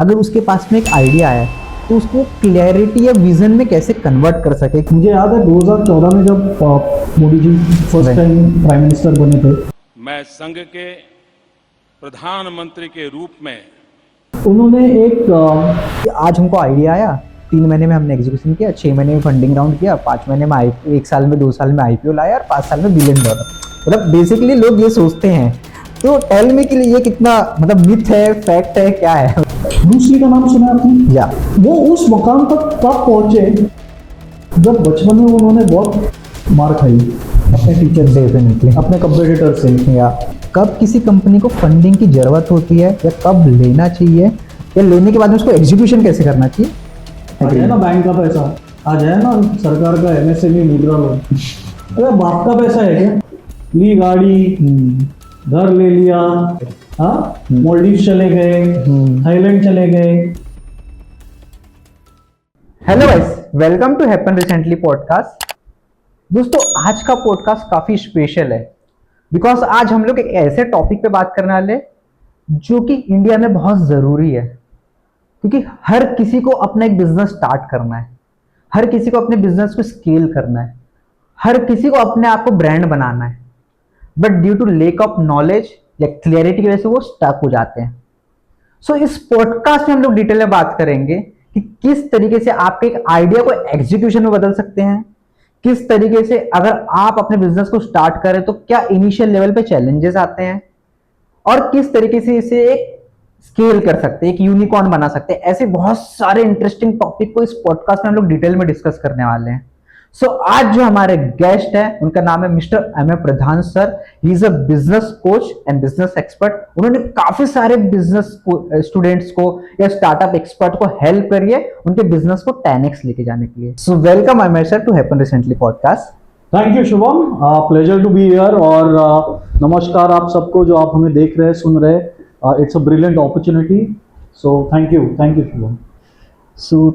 अगर उसके पास में एक आइडिया है तो उसको क्लैरिटी या विजन में कैसे कन्वर्ट कर सके। मुझे याद है 2014 में जब Modi ji first time prime minister बने थे, मैं संघ के प्रधानमंत्री के रूप में उन्होंने एक कि आज हमको आइडिया आया, 3 महीने में हमने एग्जीक्यूशन किया, 6 महीने में फंडिंग राउंड किया, 5 महीने में 1 साल में 2 साल में आईपीओ लाया और 5 साल में $1 बिलियन। मतलब बेसिकली लोग ये सोचते हैं। तो टेल मी के लिए ये कितना मतलब मिथ है, फैक्ट है, क्या है? ब्रूस ली का नाम सुना है आपने? या वो उस मुकाम तक कब पहुंचे जब बचपन में उन्होंने बहुत मार खाई अपने टीचर से, डेफिनेटली अपने कंपटीटर से। या कब किसी कंपनी को फंडिंग की जरूरत होती है या कब लेना चाहिए या लेने के बाद में उसको एग्जीक्यूशन कैसे करना चाहिए। आज है ना बैंक का पैसा, आज है ना सरकार का एमएसएमई मुद्रा लोन। अरे बाप का पैसा है क्या? ली गाड़ी, घर ले लिया, हाँ, मोल्डीव चले गए, थाईलैंड चले गए। Hello guys, welcome to happen recently podcast. दोस्तों आज का पॉडकास्ट काफी स्पेशल है बिकॉज आज हम लोग एक ऐसे टॉपिक पे बात करने वाले जो कि इंडिया में बहुत जरूरी है, क्योंकि हर किसी को अपना एक बिजनेस स्टार्ट करना है, हर किसी को अपने बिजनेस को स्केल करना है, हर किसी को अपने आप को ब्रांड बनाना है, but due to lack of knowledge या क्लियरिटी की वजह से वो स्टक हो जाते हैं। सो इस पॉडकास्ट में हम लोग डिटेल में बात करेंगे कि किस तरीके से आपके एक आइडिया को एग्जीक्यूशन में बदल सकते हैं, किस तरीके से अगर आप अपने बिजनेस को स्टार्ट करें तो क्या इनिशियल लेवल पे चैलेंजेस आते हैं और किस तरीके से इसे एक स्केल कर सकते हैं, एक यूनिकॉर्न बना सकते हैं। ऐसे बहुत सारे इंटरेस्टिंग टॉपिक को इस पॉडकास्ट में हम लोग डिटेल में डिस्कस करने वाले हैं। सो आज जो हमारे गेस्ट हैं उनका नाम है mister M A Pradhan sir. He is a business coach and business expert. उन्होंने काफी सारे बिजनेस स्टूडेंट्स को या स्टार्टअप एक्सपर्ट को हेल्प करी है उनके बिजनेस को 10x लेके जाने के लिए। So welcome M A sir to happen recently podcast. Thank you Shubham, pleasure to be here. और नमस्कार आप सबको जो आप हमें देख रहे हैं, सुन रहे हैं। It's a brilliant opportunity, so thank you Shubham. So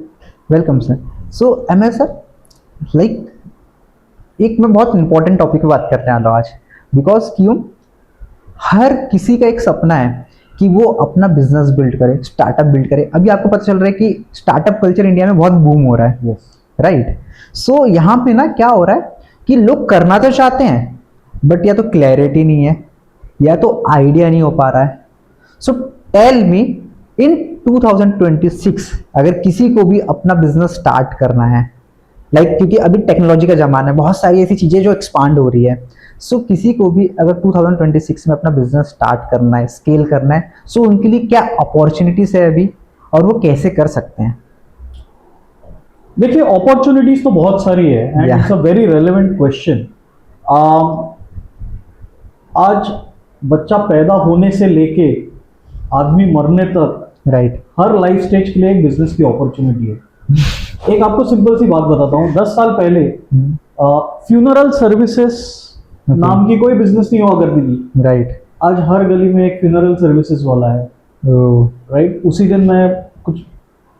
welcome sir. So M A sir, एक मैं बहुत इंपॉर्टेंट टॉपिक पे बात करने वाला हूँ आज, बिकॉज क्यों, हर किसी का एक सपना है कि वो अपना बिजनेस बिल्ड करे, स्टार्टअप बिल्ड करे। अभी आपको पता चल रहा है कि स्टार्टअप कल्चर इंडिया में बहुत बूम हो रहा है, राइट? सो यहाँ पे ना क्या हो रहा है कि लोग करना तो चाहते हैं बट या तो क्लैरिटी नहीं है या तो आइडिया नहीं हो पा रहा है। सो टेल मी, इन 2026 अगर किसी को भी अपना बिजनेस स्टार्ट करना है, क्योंकि अभी टेक्नोलॉजी का जमाना है, बहुत सारी ऐसी चीजें जो एक्सपांड हो रही है। सो किसी को भी अगर 2026 में अपना बिजनेस स्टार्ट करना है, स्केल करना है, सो उनके लिए क्या अपॉर्चुनिटीज है अभी और वो कैसे कर सकते हैं? देखिए, अपॉर्चुनिटीज तो बहुत सारी है and it's a very relevant question. आज बच्चा पैदा होने से लेके आदमी मरने तक, राइट, हर लाइफ स्टेज के लिए एक बिजनेस की अपॉर्चुनिटी है। एक आपको सिंपल सी बात बताता हूँ, 10 साल पहले फ्यूनरल सर्विसेज नाम की कोई बिजनेस नहीं हुआ करती थी, राइट। आज हर गली में एक फ्यूनरल सर्विसेज वाला है, राइट। उसी दिन मैं कुछ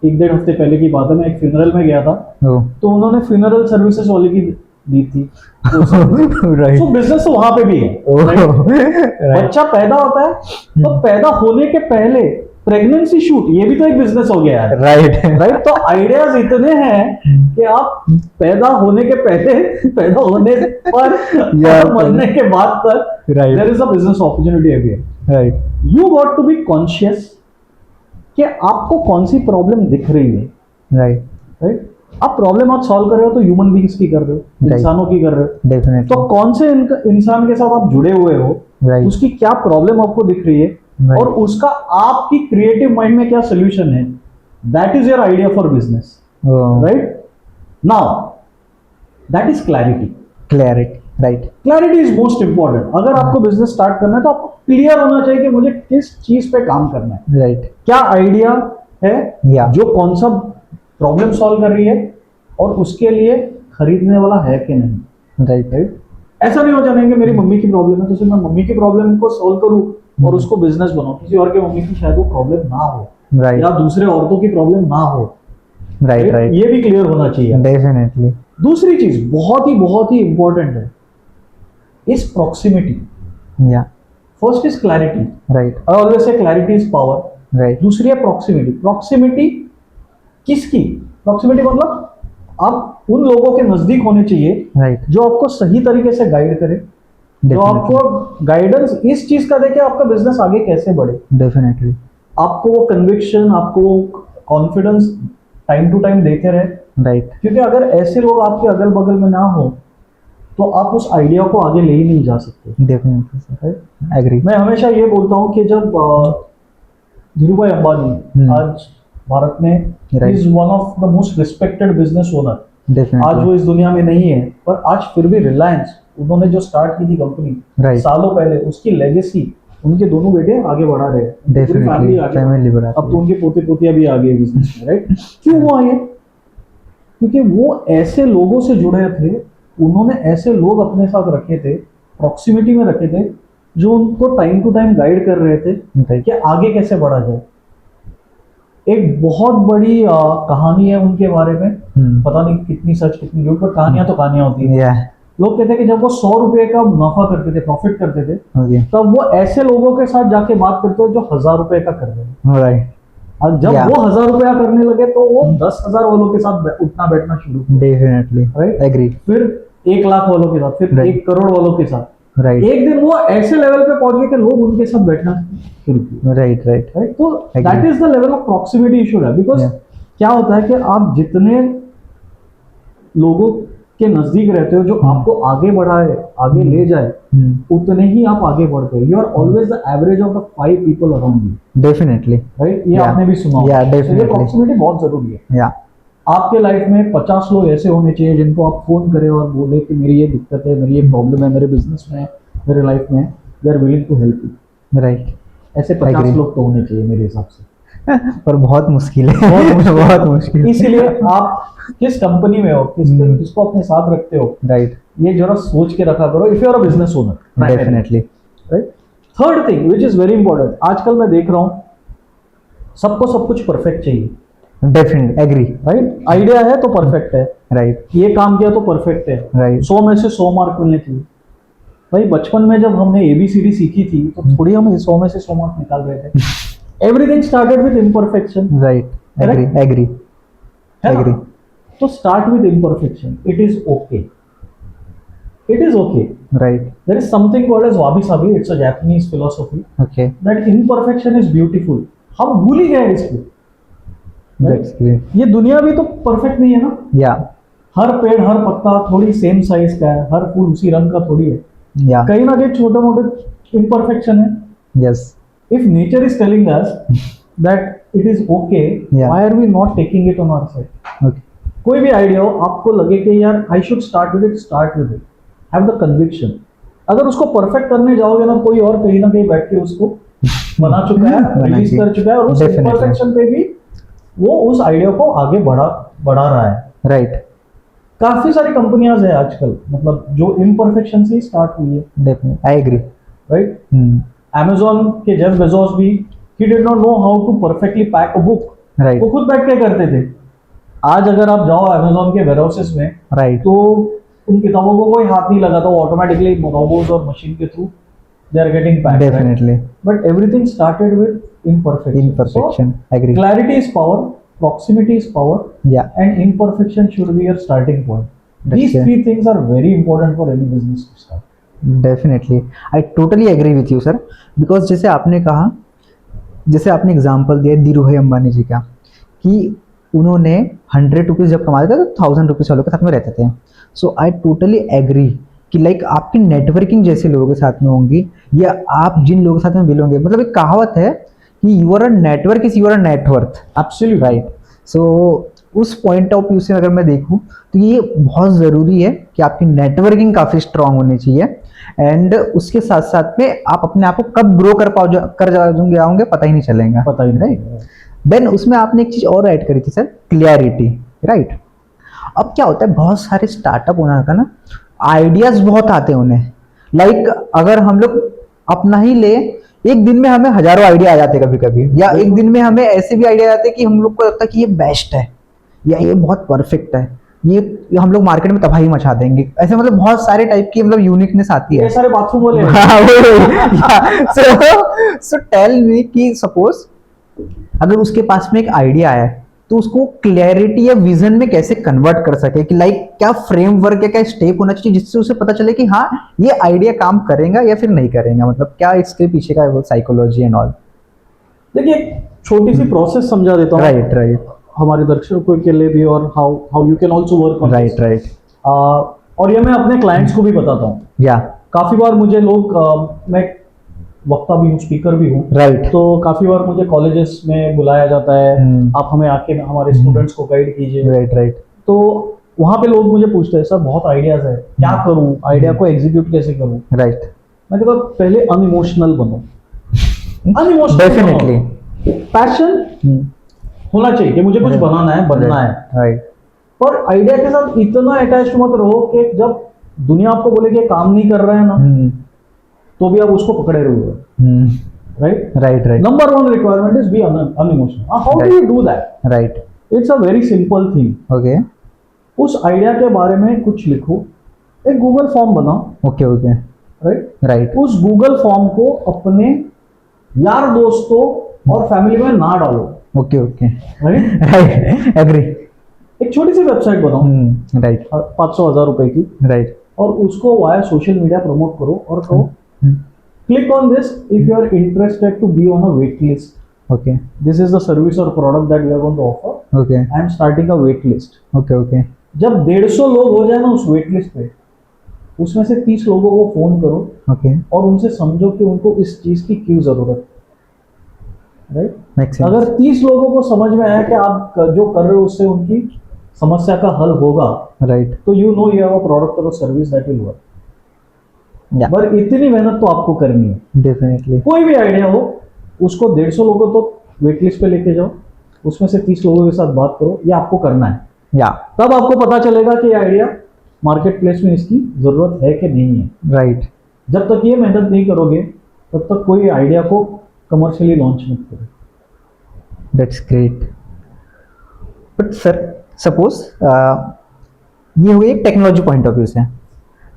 1-1.5 हफ्ते पहले की बात है, मैं एक फ्यूनरल में गया था, तो उन्होंने फ्यूनरल सर्विसेज वाले की दी थी। राइट। तो बिजनेस तो वहां पे भी है, right? बच्चा पैदा होता है तो पैदा होने के पहले प्रेगनेंसी शूट, ये भी तो एक बिजनेस हो गया है, राइट। तो आइडियाज इतने हैं कि आप पैदा होने के पहले, पैदा होने पर और मरने के बाद तक there is a business opportunity everywhere, right. You got to be conscious कि आपको कौन सी प्रॉब्लम दिख रही है, राइट। आप प्रॉब्लम आप सॉल्व कर रहे हो तो ह्यूमन बीइंग्स की कर रहे हो, इंसानों की कर रहे हो, डेफिनेटली। तो कौन से इंसान के साथ आप जुड़े हुए हो, उसकी क्या प्रॉब्लम आपको दिख रही है, और उसका आपकी क्रिएटिव माइंड में क्या सोल्यूशन है, that is your idea for business, right. Now that is clarity, right. Clarity is most important. अगर आपको बिजनेस स्टार्ट करना है तो आपको क्लियर होना चाहिए कि मुझे किस चीज पे काम करना है, राइट। क्या आइडिया है जो कौन सा प्रॉब्लम सॉल्व कर रही है और उसके लिए खरीदने वाला है कि नहीं, राइट। ऐसा नहीं हो जाने कि मेरी मम्मी की प्रॉब्लम है तो सिर्फ मैं मम्मी की प्रॉब्लम को सॉल्व करूं और उसको बिजनेस बनाऊं, किसी और के मम्मी की शायद वो प्रॉब्लम ना हो, राइट, या दूसरे औरतों की प्रॉब्लम ना हो, राइट। ये भी क्लियर होना चाहिए, डेफिनेटली। दूसरी चीज बहुत ही इंपॉर्टेंट है, is proximity. First is clarity, right. I always say clarity is power, right दूसरी है प्रॉक्सिमिटी। प्रॉक्सिमिटी किसकी? प्रॉक्सिमिटी मतलब आप उन लोगों के नजदीक होने चाहिए राइट जो आपको सही तरीके से गाइड करे, जो आपको गाइडेंस इस चीज का दे कि आपका बिजनेस आगे कैसे बढ़े। डेफिनेटली आपको वो कन्विक्शन, आपको वो कॉन्फिडेंस टाइम टू टाइम देते रहे, राइट क्योंकि अगर ऐसे लोग आपके अगल बगल में ना हो तो आप उस आइडिया को आगे ले ही नहीं जा सकते। Definitely sir, right? एग्री। मैं हमेशा ये बोलता हूँ कि जब धीरूभाई अंबानी आज भारत में Right. Is one of the most respected business owner, आज डेफिनेटली वो इस दुनिया में नहीं है, पर आज फिर भी रिलायंस उन्होंने जो स्टार्ट की थी कंपनी Right. सालों पहले, उसकी लेगेसी उनके दोनों बेटे आगे बढ़ा रहे हैं। पूरी डेफिनेटली family आगे फैमिली बड़ा अब तो उनके पोते पोतियां भी आ गए बिजनेस में, राइट? क्यों हुआ ये? क्योंकि वो ऐसे लोगों से जुड़े थे, उन्होंने ऐसे लोग अपने साथ रखे थे, प्रॉक्सिमिटी में रखे थे, जो उनको टाइम टू टाइम गाइड कर रहे थे राइट कि आगे कैसे बढ़ा जाए। एक बहुत बड़ी कहानी है उनके बारे में, पता नहीं कितनी सच कितनी झूठ, पर कहानियां तो कहानियां होती है। या लोग कहते हैं कि जब वो 100 रुपए का मुनाफा करते थे, प्रॉफिट करते थे, ओके तब वो ऐसे लोगों के साथ जाके बात करते हो जो 1000 रुपए का कर रहे हैं। राइट और जब Yeah. वो 1000 रुपया करने लगे तो वो 10,000 वालों के साथ उठना बैठना शुरू किया, डेफिनेटली राइट? एग्री फिर 1 लाख वालों के साथ, फिर Right. 1 करोड़ वालों के साथ। राइट एक दिन वो ऐसे लेवल पे पहुंच गए कि लोग उनके साथ बैठना शुरू किए, राइट राइट राइट? तो Agree. That is the level of proximity issue है। Because Yeah. क्या होता है कि आप जितने लोगों के नजदीक रहते हो जो आपको आगे बढ़ाए, आगे ले जाए, उतने ही आप आगे बढ़ते हो। You are always the average of the 5 people around you, definitely right? ये Yeah. आपने भी सुना होगा। Yeah, तो ये definitely. प्रॉक्सिमिटी बहुत जरूरी है। या आपके लाइफ में 50 लोग ऐसे होने चाहिए जिनको आप फोन करें और बोले कि मेरी ये दिक्कत है, मेरी ये प्रॉब्लम है, मेरे बिजनेस में, मेरे लाइफ में, they are willing to help you. Right ऐसे 50 Agree. लोग तो होने चाहिए मेरे हिसाब से। पर बहुत मुश्किल है बहुत मुश्किल इसीलिए आप किस कंपनी में हो, किसको अपने साथ रखते हो, राइट ये जरा सोच के रखा करो if you are a business owner. Definitely right? Third thing which is very important, आजकल मैं देख रहा हूँ सबको सब कुछ परफेक्ट चाहिए, डेफिनेटली एग्री राइट? आइडिया है तो परफेक्ट है, राइट ये काम किया तो परफेक्ट है, राइट 100 में से 100 मार्क मिलने चाहिए। भाई बचपन में जब हमने ABCD सीखी थी तो थोड़ी हम 100 में से 100 मार्क निकाल रहे थे। Everything started with imperfection, right agree agree है ना? Agree. तो start with imperfection, it is okay, it is okay. Right there is something called as wabi sabi, it's a Japanese philosophy, okay that imperfection is beautiful. हम भूल ही गए इसको। That's great ये दुनिया भी तो परफेक्ट नहीं है ना, या हर पेड़ हर पत्ता थोड़ी सेम साइज का है, हर फूल उसी रंग का थोड़ी है, या कहीं ना कहीं छोटे मोटे इम्परफेक्शन है। Yes If nature is telling us that it is okay, Yeah. why are we not taking it on our side? Okay कोई भी आइडिया हो, आपको लगे कि यार I should start with it, start with it. Have the conviction. अगर उसको perfect करने जाओगे ना, कोई और कहीं ना कहीं बैठ के उसको बना चुका है, रिलीज कर चुका है, और उस Definitely. इम्परफेक्शन पे भी वो उस आइडिया को आगे बढ़ा रहा है। राइट काफी सारी कंपनियां हैं आजकल, मतलब जो इम्परफेक्शन से ही स्टार्ट हुई है, definitely I agree right? Amazon के जेफ बेजोस भी, he did not know how to perfectly pack a book. Right वो खुद बैठ के करते थे। आज अगर आप जाओ Amazon के वेयरहाउसेस में, राइट तो उन किताबों को कोई हाथ नहीं लगाता, वो ऑटोमेटिकली रोबोट्स और मशीन के through they are getting packed. Definitely but everything started with imperfection. imperfection agree clarity is power, proximity is power, या and imperfection should be your starting point. These That's it. 3 things are very important for any business to start. Definitely I totally agree with you sir, because जैसे आपने कहा, जैसे आपने example दिया धीरूभाई अंबानी जी का, कि उन्होंने 100 रुपीज़ जब कमाते थे तो 1000 रुपीज़ वालों के साथ में रहते थे। सो आई टोटली एग्री कि लाइक आपकी नेटवर्किंग जैसे लोगों के साथ में होंगी, या आप जिन लोगों के साथ में मिलोगे, मतलब एक कहावत है कि your uh network is your uh net worth. Absolutely. Right. So उस पॉइंट ऑफ व्यू से अगर मैं देखूं तो ये बहुत ज़रूरी है कि आपकी नेटवर्किंग काफ़ी स्ट्रांग होनी चाहिए, एंड उसके साथ साथ में आप अपने आप को कब ग्रो कर जाओगे पता ही नहीं चलेगा। पता ही नहीं। राइट। देन उसमें आपने एक चीज़ और ऐड करी थी सर, क्लियरिटी। राइट। अब क्या होता है, बहुत सारे स्टार्टअप ओनर का ना आइडियाज बहुत आते हैं उन्हें, लाइक अगर हम लोग अपना ही ले, एक दिन में हमें हजारों आइडिया आ जाते हैं कभी कभी, या एक दिन में हमें ऐसे भी आइडिया आते हैं कि हम लोग को लगता है कि ये बेस्ट है या ये बहुत परफेक्ट है, ये हम लोग मार्केट में तबाही मचा देंगे, ऐसे मतलब बहुत सारे टाइप की मतलब यूनिकनेस आती है। ये सारे बाथरूम वाले सो टेल मी कि सपोज अगर उसके पास में एक आइडिया है तो उसको क्लैरिटी या विजन में कैसे कन्वर्ट कर सके कि लाइक क्या फ्रेमवर्क या क्या स्टेप होना चाहिए जिससे उसे पता चले कि हाँ ये आइडिया काम करेगा या फिर नहीं करेगा, मतलब क्या इसके पीछे का वो साइकोलॉजी एंड ऑल। देखिए एक छोटी सी प्रोसेस समझा देता हूँ राइट राइट हमारे दर्शकों के लिए भी, और how how you can also work on right right और ये मैं अपने क्लाइंट्स को भी बताता हूँ। या काफी बार मुझे लोग मैं वक्ता भी हूँ, स्पीकर भी हूँ, राइट तो काफी बार मुझे कॉलेजेस में बुलाया जाता है, आप हमें आके हमारे स्टूडेंट्स को गाइड कीजिए। राइट राइट तो वहाँ पे लोग मुझे पूछते हैं सर बहुत आइडियाज है, क्या करूँ, आइडिया को एग्जीक्यूट कैसे करूँ। राइट मैं कहता हूँ पहले अनइमोशनल बनो, अनइमोशनल डेफिनेटली पैशन होना चाहिए कि मुझे कुछ बनाना है, बनना है, राइट पर आइडिया के साथ इतना अटैच मत रहो कि जब दुनिया आपको बोले कि काम नहीं कर रहे हैं ना तो भी आप उसको पकड़े रहोगे, right right right number one requirement is be unemotional. How do you do that? Right it's a very simple thing. Okay उस आइडिया के बारे में कुछ लिखो, एक गूगल फॉर्म बनाओ, ओके ओके राइट राइट उस गूगल फॉर्म को अपने यार दोस्तों और फैमिली में ना डालो, okay okay right right agree एक छोटी सी वेबसाइट बनाओ राइट 500,000 रुपए की, राइट और उसको वाया सोशल मीडिया प्रमोट करो और कहो click on this if you are interested to be on a wait list. Okay this is the service और product that we are going to offer. Okay I am starting a wait list. Okay okay जब 150 लोग हो जाए ना उस wait list पे, उसमें से 30 लोगों को फोन करो ओके और उनसे समझो कि उनको इस चीज की क्यों जरूरत है, राइट। मेक्स सेंस अगर 30 लोगों को समझ में आया कि आप जो कर रहे हो उससे उनकी समस्या का हल होगा, राइट तो you know you have a product और सर्विस दैट विल वर्क। या पर इतनी मेहनत तो आपको करनी है। डेफिनेटली कोई भी आइडिया हो उसको 150 लोगों तो वेट लिस्ट पे लेके जाओ, उसमें से 30 लोगों के साथ बात करो, ये आपको करना है। या तब आपको पता चलेगा कि ये आइडिया मार्केट प्लेस में इसकी जरूरत है कि नहीं है। राइट जब तक ये मेहनत नहीं करोगे तब तक कोई आइडिया को कमर्शियली लॉन्च मत करो। That's great. But sir suppose ये हुई एक टेक्नोलॉजी पॉइंट ऑफ व्यू से,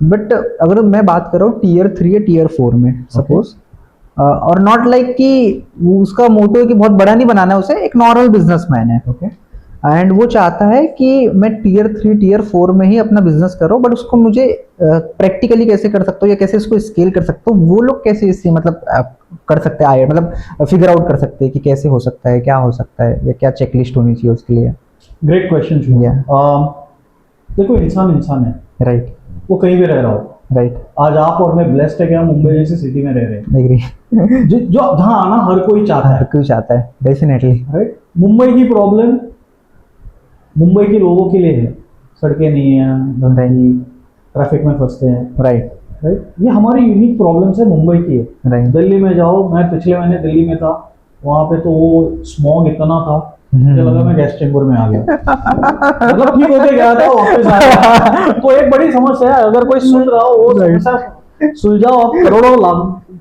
बट अगर मैं बात करूँ टीयर 3 या टीयर 4 में सपोज, और नॉट लाइक कि वो उसका मोटो है कि बहुत बड़ा नहीं बनाना है उसे, एक नॉर्मल बिजनेसमैन है ओके एंड वो चाहता है कि मैं टीयर 3 टीयर 4 में ही अपना बिजनेस करूं, बट उसको मुझे प्रैक्टिकली कैसे कर सकता हूँ या कैसे इसको स्केल कर सकता हूँ, वो लोग कैसे इससे मतलब कर सकते हैं, मतलब फिगर आउट कर सकते हैं कि कैसे हो सकता है, क्या हो सकता है, या क्या चेकलिस्ट होनी चाहिए उसके लिए। Great question. देखो इंसान इंसान है, राइट वो कहीं भी रह रहा हो। राइट आज आप और मैं ब्लेस्ड है कि हम मुंबई जैसी सिटी में रह रहे हैं, एग्री जो जहाँ आना हर कोई चाहता है, क्यों चाहता है, डेफिनेटली राइट। मुंबई की प्रॉब्लम मुंबई के लोगों के लिए है, सड़कें नहीं है, गंदगी, ट्रैफिक में फंसते हैं, राइट राइट। ये हमारी यूनिक प्रॉब्लम्स है, मुंबई की है। राइट दिल्ली में जाओ, मैं पिछले महीने दिल्ली में था, वहां पे तो वो स्मॉग इतना था मुझे लगा मैं गैस चेंबर में आ गया। मतलब ठीक होके गया था, वापस आ गया। तो एक बड़ी समस्या है, अगर कोई सुन रहा हो वो समस्या सुलझाओ, आप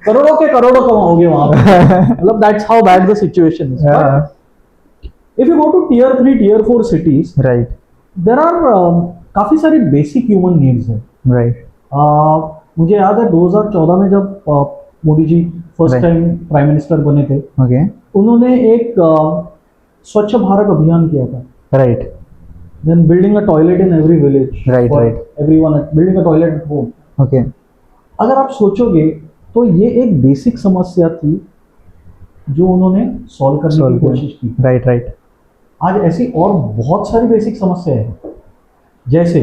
करोड़ों के करोड़ों कमाओगे वहां पे। मतलब that's how bad the situation is. If you go to tier 3 tier 4 cities, right there are काफी सारी बेसिक ह्यूमन नीड्स है। राइट मुझे याद है 2014 में जब Modi ji first Right. Time prime minister बने थे, ओके उन्होंने एक स्वच्छ भारत अभियान किया था। Right Then building a toilet in every village. Right, for right. Everyone building a toilet at home. Okay अगर आप सोचोगे तो ये एक बेसिक समस्या थी जो उन्होंने सॉल्व करने की कोशिश की। राइट राइट आज ऐसी और बहुत सारी बेसिक समस्याएं हैं, जैसे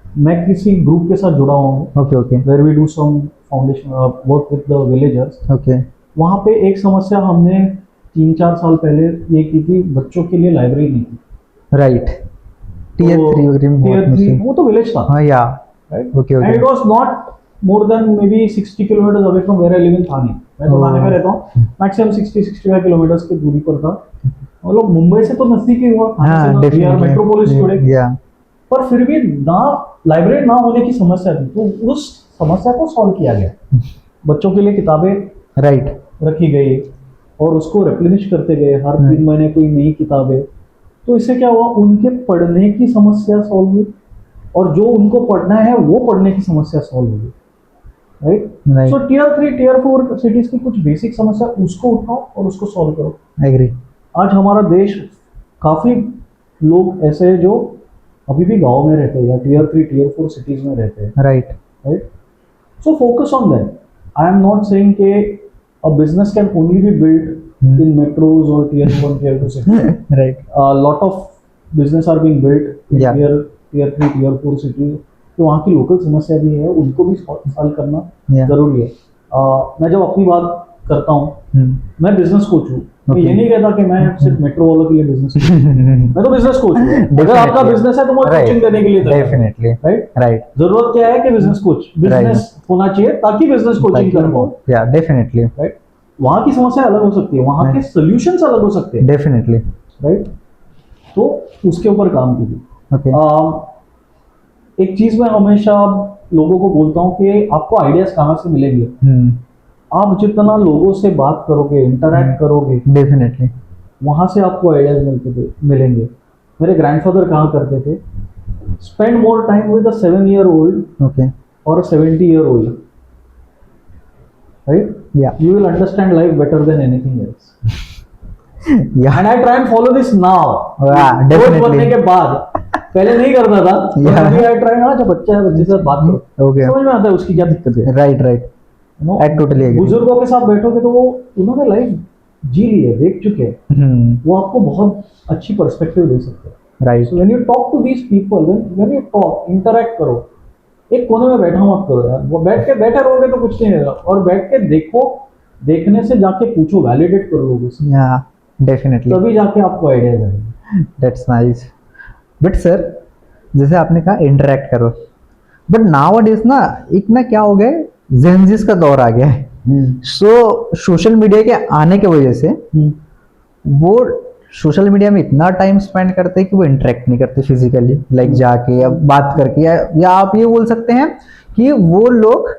मैं किसी ग्रुप के साथ जुड़ा हूँ, okay okay where we do some foundation work with the villagers. Okay वहाँ पे एक समस्या हमने 3-4 साल पहले ये की थी, बच्चों के लिए लाइब्रेरी नहीं थी। राइट टीयर 3 वगैरह में बहुत टीयर 3 मुश्किल। वो तो विलेज था, हाँ या right. Okay And okay it was not more than maybe 60 kilometers away from where I live in Thane. मैं तो थाने में रहता हूँ, मैक्सिमम 60-65 किलोमीटर की दूरी पर था। मतलब मुंबई से तो नजदीक ही हुआ, हाँ बिहार मेट्रोपोलिस टुडे, या पर फिर भी ना लाइब्रेरी ना होने की समस्या थी, तो उस समस्या को सॉल्व किया गया। बच्चों के लिए किताबें राइट रखी गई और उसको रिप्लेनिश करते गए, हर 3 महीने कोई नई किताबें। तो इससे क्या हुआ, उनके पढ़ने की समस्या सॉल्व हुई और जो उनको पढ़ना है वो पढ़ने की समस्या सॉल्व हुई, राइट? Right. सो टियर 3 टियर 4 सिटीज की कुछ बेसिक समस्या उसको उठाओ और उसको सॉल्व करो। एग्री। आज हमारा देश काफी लोग ऐसे हैं जो अभी भी गांव में रहते हैं या टियर 3 टियर 4 सिटीज में रहते हैं, right. Right? So focus on that. I am not saying के a business can only be build in metros और tier 1 tier 2 cities. Right. Lot of business are being build in Yeah. Tier 3 tier 4 cities. तो वहाँ की local समस्या भी है, उनको भी सॉल्व करना Yeah. जरूरी है। मैं जब अपनी बात करता हूँ, मैं बिजनेस कोच हूँ। मैं Okay. ये नहीं कहता कि मैं सिर्फ मेट्रो वालों के लिए बिजनेस मैं तो बिजनेस कोच हूँ। अगर आपका Definitely. बिजनेस है तो मैं कोचिंग देने के लिए तैयार हूँ। डेफिनेटली। राइट? राइट। जरूरत क्या है कि बिजनेस कोच बिजनेस होना चाहिए ताकि बिजनेस कोचिंग कर पाओ। या डेफिनेटली। राइट? वहाँ की समस्या अलग हो सकती है, वहाँ के सोल्यूशंस अलग हो सकते हैं। डेफिनेटली। राइट? तो उसके ऊपर काम कीजिए। ओके। एक चीज मैं हमेशा लोगों को बोलता हूँ कि आपको आइडियाज कहाँ से मिलेंगे। आप जितना लोगों से बात करोगे, इंटरैक्ट करोगे, डेफिनेटली वहां से आपको आइडियाज मिलेंगे। मेरे ग्रैंडफादर कहाँ करते थे, spend more time with a 7-year-old okay. और अ 70-year-old, राइट? या You will understand life better than anything else. या And I try and follow this now. Yeah, coach definitely. बनने के बाद, पहले नहीं करता था। Yeah. अभी I try ना, जब बच्चा है बच्चे से बात करो, Okay. समझ में आता है उसकी क्या दिक्कत है। Right. Right. You know, I totally agree. बुजुर्गों के साथ बैठोगे तो वो उन्होंने लाइफ जी ली है, देख चुके हैं, वो आपको बहुत अच्छी पर्सपेक्टिव दे सकते हैं। Right. So when you talk to these people, when you talk, interact करो। एक कोने में बैठा मत करो यार, वो बैठे रहोगे तो कुछ नहीं होगा। और बैठ के देखो, देखने से जाके पूछो, वैलिडेट करो लोगों से, या डेफिनेटली। तभी जाके आपको आइडियाज आएंगे। That's nice. बट सर, जैसे आपने कहा इंटरेक्ट करो, बट नाउअडेज ना एक ना क्या हो गया, जेनजीस का दौर आ गया है। सो सोशल मीडिया के आने की वजह से वो सोशल मीडिया में इतना टाइम स्पेंड करते हैं कि वो इंटरेक्ट नहीं करते फिजिकली, लाइक जाके या बात करके, या आप ये बोल सकते हैं कि वो लोग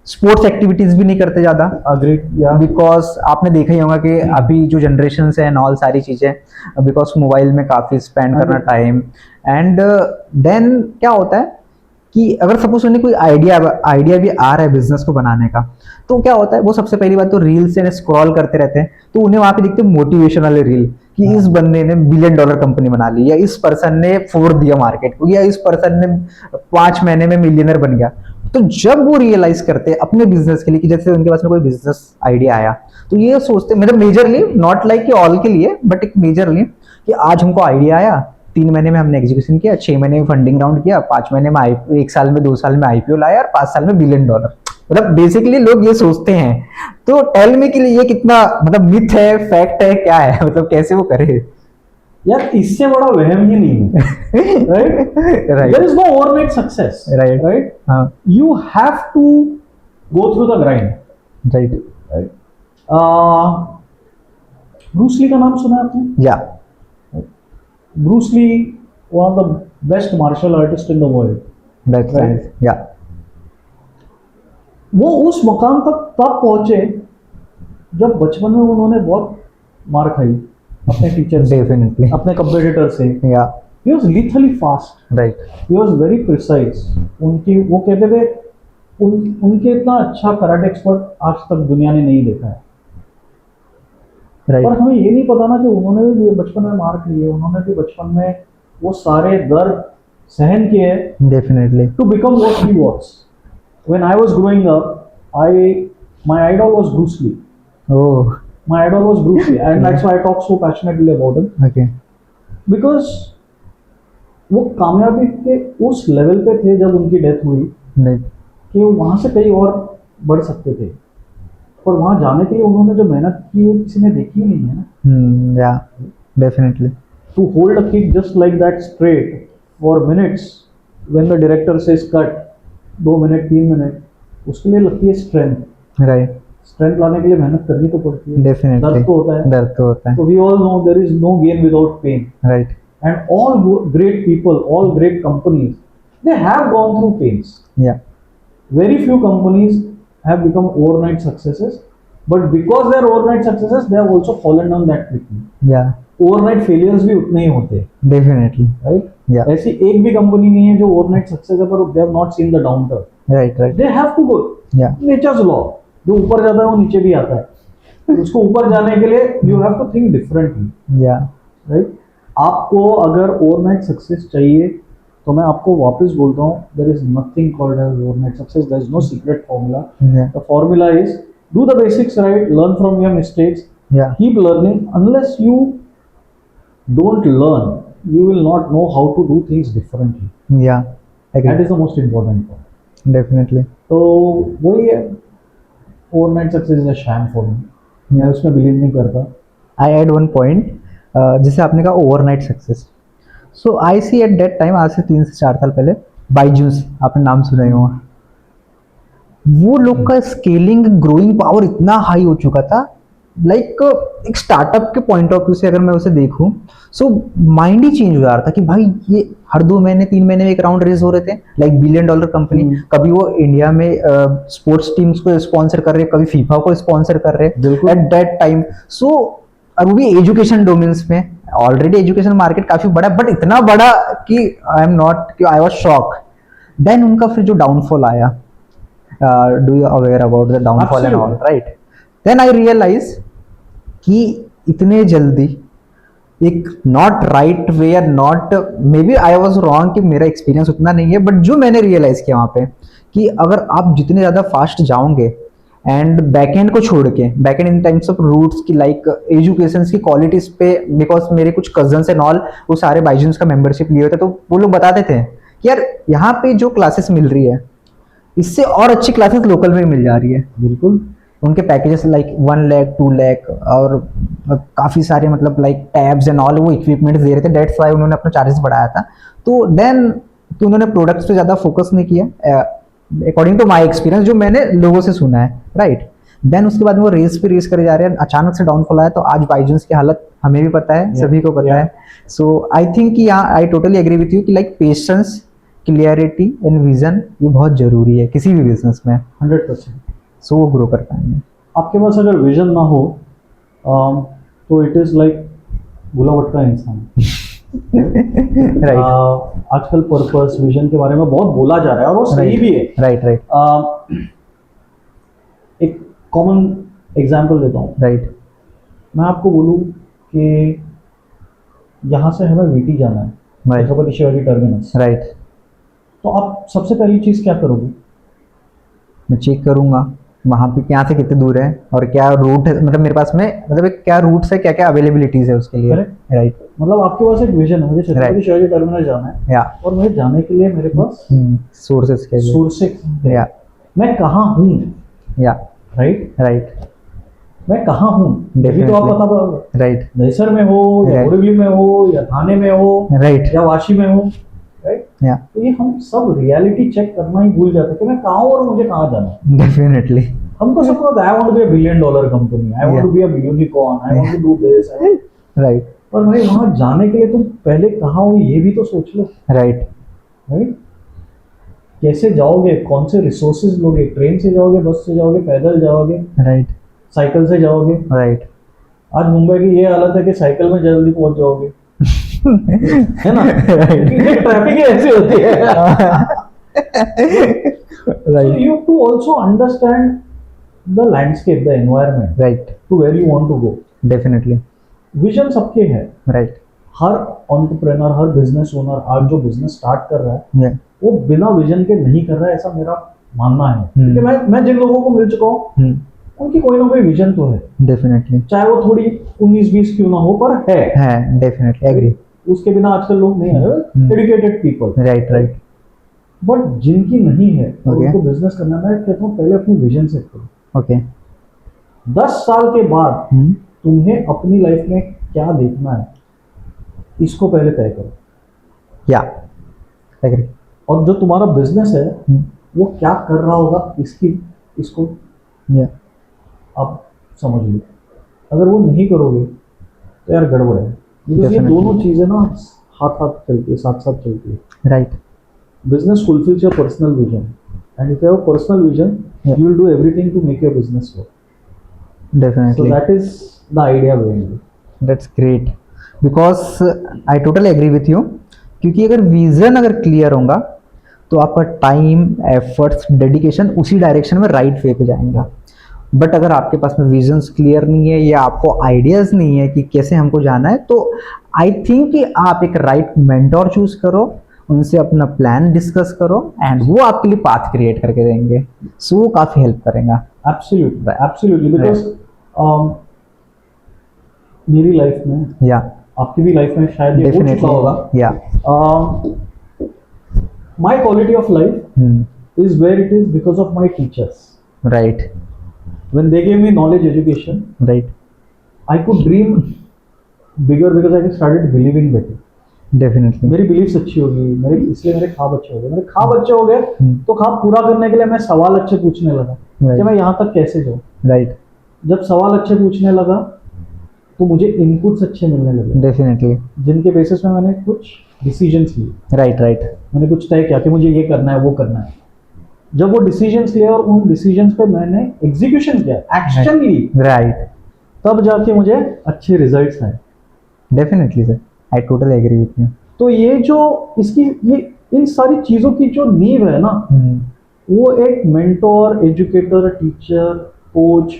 स्पोर्ट्स एक्टिविटीज भी नहीं करते ज्यादा। अग्री। या बिकॉज आपने देखा ही होगा कि अभी जो जनरेशन है एंड ऑल सारी चीजें, बिकॉज मोबाइल में काफी स्पेंड करना टाइम, एंड देन क्या होता है कि अगर सपोज उन्हें कोई आइडिया भी आ रहा है बिजनेस को बनाने का, तो क्या होता है वो सबसे पहली बात तो रील से स्क्रॉल करते रहते हैं, तो उन्हें वहां पे दिखते हैं मोटिवेशन वाले रील कि इस बंदे ने $1 बिलियन कंपनी बना ली, या इस पर्सन ने फोड़ दिया मार्केट को, या इस पर्सन ने 5 महीने में मिलियनर बन गया। तो जब वो रियलाइज करते हैं अपने बिजनेस के लिए कि जैसे उनके पास में कोई बिजनेस आइडिया आया, तो ये सोचते मतलब मेजरली, नॉट लाइक कि ऑल के लिए, बट एक मेजरली कि आज हमको आइडिया आया, 3 महीने में हमने एग्जीक्यूशन किया, 6 महीने में फंडिंग राउंड किया, 5 महीने में 1 साल में 2 साल में आईपीओ लाया, और 5 साल में $1 बिलियन। मतलब बेसिकली लोग ये सोचते हैं। तो टेल मी के लिए ये कितना मतलब मिथ है, फैक्ट है, क्या है, मतलब कैसे वो करे? यार इससे बड़ा वहम ही नहीं है। Right? Right. There is no overnight success. Right. Right? हाँ। You have to go through the grind. Right. Right? Bruce Lee का नाम सुना है आपने? Yeah Bruce Lee, one of the best martial artist in the world. That's right. Yeah वो उस मुकाम तक तब पहुंचे जब बचपन में उन्होंने बहुत मार खाई अपने टीचर से, डेफिनेटली। अपने कंपटीटर से। Yeah he was lethally fast, right. He was very precise. उनकी वो कहते थे उनके इतना अच्छा कराटे एक्सपर्ट आज तक दुनिया ने नहीं देखा है। राइट। पर हमें ये नहीं पता ना कि उन्होंने भी बचपन में मार खाई है, उन्होंने भी बचपन में वो सारे दर्द सहन किए definitely. to become what he was. When I was growing up, my idol was Bruce Lee. Oh, My idol was Bruce Lee, and that's why I talk so passionately about him. Okay. Because वो कामयाबी के उस level पे थे जब उनकी death हुई right. कि वो वहाँ से कहीं और बढ़ सकते थे, पर वहाँ जाने के लिए उन्होंने जो मेहनत की वो किसी ने देखी ही नहीं है ना। या definitely. To hold a kick just like that straight for minutes when the director says cut, 2 minute 3 minute, उसके लिए लगती है स्ट्रेंथ। राइट। स्ट्रेंथ लाने के लिए मेहनत करनी तो पड़ती है, डेफिनेटली। दर्द तो होता है। दर्द तो होता है। So we all know there is no gain without pain, right. and all great people, all great companies, they have gone through pains. या Very few companies have become overnight successes, but because they are overnight successes, they have also fallen down that quickly. या Overnight failures भी उतने ही होते हैं, definitely. right? Yeah. ऐसी एक भी company नहीं है जो ओवरनाइट सक्सेस है पर they have not seen the downturn. Right right. They have to go, या नेचर्स लॉ, जो ऊपर जाता है वो नीचे भी आता है। उसको ऊपर जाने के लिए you have to think differently, yeah right. आपको अगर ओवरनाइट सक्सेस चाहिए तो मैं आपको वापस बोलता हूँ, there is nothing called as overnight success, there is no secret formula. Yeah the formula is do the basics right, learn from your mistakes, yeah keep learning. Unless you don't learn, you will not know how to do things differently. Yeah That agree is the most important part. Definitely. तो वही है, overnight success is a sham for me, मैं उसमें believe नहीं करता। आई add one point, जैसे आपने कहा overnight success, so I see at that time, आज से 3 से 4 साल पहले बाईजूस, आपने नाम सुना ही होगा, वो लोग का स्केलिंग ग्रोइंग पावर इतना हाई हो चुका था, लाइक एक स्टार्टअप के पॉइंट ऑफ व्यू से अगर मैं उसे देखूं, सो माइंड ही चेंज हो जा रहा था कि भाई ये हर 2 महीने 3 महीने में एक राउंड रेज हो रहे थे, लाइक $1 बिलियन कंपनी। कभी वो इंडिया में स्पोर्ट्स टीम्स को स्पॉन्सर कर रहे, कभी फीफा को स्पॉन्सर कर रहे बिल्कुल। Eight that time. सो और वो भी एजुकेशन डोमेन्स में, ऑलरेडी एजुकेशन मार्केट काफी बड़ा है, बट इतना बड़ा कि आई वाज शॉक। देन उनका फिर जो डाउनफॉल आया, do you aware about the downfall and all, right? Then I realize कि इतने जल्दी एक नॉट राइट वे, या not, maybe I was wrong कि मेरा एक्सपीरियंस उतना नहीं है, बट जो मैंने रियलाइज किया वहाँ पे कि अगर आप जितने ज़्यादा फास्ट जाओगे, एंड बैकएंड को छोड़ के, backend in times of roots की, लाइक एजुकेशन की क्वालिटीज पे, बिकॉज मेरे कुछ कजन्स एंड ऑल वो सारे बाइजूस का मेंबरशिप लिए हुए थे, तो वो लोग बताते थे कि यार यहाँ पे जो क्लासेस मिल रही है इससे और अच्छी क्लासेस लोकल में मिल जा रही है। बिल्कुल। उनके पैकेजेस लाइक 1 लाख 2 लाख और काफ़ी सारे मतलब लाइक टैब्स एंड ऑल वो इक्विपमेंट्स दे रहे थे, डेट्स वाई उन्होंने अपना चार्जेस बढ़ाया था। तो देन तो उन्होंने प्रोडक्ट्स पे ज़्यादा फोकस नहीं किया, अकॉर्डिंग टू माई एक्सपीरियंस, जो मैंने लोगों से सुना है, राइट? देन उसके बाद वो रेस पे रेस करे जा रहे हैं, अचानक से डाउनफॉल आया, तो आज बाइजूस की हालत हमें भी पता है, सभी को पता है। सो आई थिंक कि यहाँ I totally agree with you कि like patience, clarity and vision ये बहुत जरूरी है किसी भी बिजनेस में, 100%। सो वो ग्रो कर पाएंगे। आपके पास अगर विजन ना हो तो इट इज लाइक भूला भटका इंसान। राइट आजकल पर्पस, विजन के बारे में बहुत बोला जा रहा है और वो सही भी है। राइट राइट एक कॉमन एग्जांपल देता हूँ। राइट मैं आपको बोलूँ कि यहाँ से हमें वीटी जाना है, Right. Chhatrapati Shivaji terminus, right, तो आप सबसे पहली चीज़ क्या करोगे? मैं चेक करूंगा वहाँ पे यहाँ से कितने दूर है और क्या रूट है, मतलब मेरे पास में, मतलब क्या रूट्स है, क्या क्या अवेलेबिलिटीज है उसके लिए। राइट, मतलब आपके पास एक विजन है, मुझे छत्रपति शिवाजी टर्मिनस जाना है, या और मुझे जाने के लिए मेरे पास सोर्सेस के लिए, सोर्सेस, या मैं कहाँ हूँ, या राइट, राइट मैं कहाँ हूँ, अभी तो आप पता पाओगे, राइट दहिसर में हो या Right. बोरीवली में हो या थाने में हो राइट, या वाशी में हो, राइट। या तो ये हम सब रियलिटी चेक करना ही भूल जाते हैं कि मैं कहाँ हूँ और मुझे कहाँ जाना है। डेफिनेटली, हमको सबको पता है, I want to be a $1 billion company, I want to be a unicorn, I want to do this, right पर भाई वहां जाने के लिए तुम पहले कहाँ हो ये भी तो सोच लो, राइट राइट। कैसे जाओगे, कौन से रिसोर्सेज लोगे, ट्रेन से जाओगे, बस से जाओगे, पैदल जाओगे, राइट साइकिल से जाओगे। राइट आज मुंबई की ये हालत है कि साइकिल में जल्दी पहुंच जाओगे, है ना, क्योंकि ट्रैफिक ही ऐसी होती है। Right You have to also understand the landscape, the environment, right, to where you want to go. Definitely, vision सबके है, राइट, हर एंटरप्रेन्योर, हर बिजनेस ओनर आज जो बिजनेस स्टार्ट कर रहा है या वो बिना विजन के नहीं कर रहा है, ऐसा मेरा मानना है। क्योंकि मैं जिन लोगों को मिल चुका हूँ उनकी कोई ना कोई विजन तो है, डेफिनेटली, चाहे वो थोड़ी 19-20 क्यों ना हो, पर है। डेफिनेटली एग्री, उसके बिना आजकल लोग नहीं है, educated people, right right, but जिनकी नहीं है और Okay. उनको बिजनेस करना है, मैं कहता हूँ पहले अपनी विजन सेट करो। ओके, 10 साल के बाद तुम्हें अपनी लाइफ में क्या देखना है इसको पहले तय करो, या एग्री, और जो तुम्हारा बिजनेस है वो क्या कर रहा होगा इसको या आप समझ लो। अगर वो नहीं करोगे तो यार गड़बड़ है, क्योंकि ये Definitely. दोनों चीजें ना हाथ हाथ चलती है, साथ साथ चलती है। Right, Business fulfills your personal vision, and if you have a personal vision, Yeah. you will do everything to make your business work. So definitely, that is the idea behind it. that's great, because I totally agree with you क्योंकि अगर vision अगर clear होगा तो आपका time, efforts, dedication उसी direction में right way पे जाएगा। बट अगर आपके पास में विजन्स क्लियर नहीं है या आपको आइडियाज नहीं है कि कैसे हमको जाना है, तो आई थिंक कि आप एक राइट मेंटोर चूज करो, उनसे अपना प्लान डिस्कस करो एंड वो आपके लिए पाथ क्रिएट करके देंगे। सो वो काफी हेल्प करेगा। एब्सोल्युटली बिकॉज मेरी लाइफ में, या आपकी भी लाइफ में शायद ये हो चुका होगा, yeah my quality of life is where it is because of my teachers. Right When they gave me knowledge education, right I could dream bigger because I started believing better. Definitely मेरी beliefs अच्छी होगी, मेरे इसलिए मेरे ख्वाब अच्छे हो गए। मेरे ख्वाब अच्छे हो गए तो ख्वाब पूरा करने के लिए मैं सवाल अच्छे पूछने लगा कि मैं यहाँ तक कैसे जाऊँ। राइट जब सवाल अच्छे पूछने लगा तो मुझे इनपुट्स अच्छे मिलने लगे, डेफिनेटली जिनके बेसिस में मैंने कुछ डिसीजंस लिए। राइट मैंने कुछ तय किया कि मुझे ये करना है, वो करना है। जब वो डिसीजंस लिए और उन डिसीजंस पे मैंने एग्जीक्यूशन किया, एक्शन ली, राइट तब जाके मुझे अच्छे रिजल्ट्स आए। Definitely sir, I totally agree with you. तो ये जो इसकी ये इन सारी चीजों की जो नींव है ना, वो एक मेंटोर, एजुकेटर, टीचर, कोच,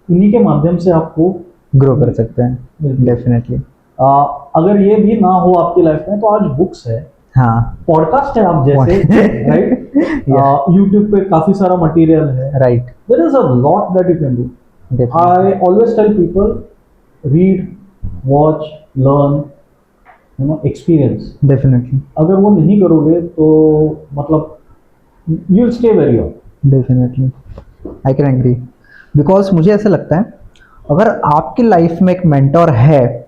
इन्हीं के माध्यम से आपको ग्रो कर सकते हैं। डेफिनेटली अगर ये भी ना हो आपकी लाइफ में तो आज बुक्स है, हाँ, पॉडकास्ट है आप जैसे, राइट, यूट्यूब पे काफी सारा मटेरियल है, right, there is a lot that you can do. I always tell people, read, watch, learn, you know, experience. Definitely अगर वो नहीं करोगे तो मतलब you will stay very on. Definitely I can agree, because मुझे ऐसा लगता है अगर आपकी लाइफ में एक मेंटोर है,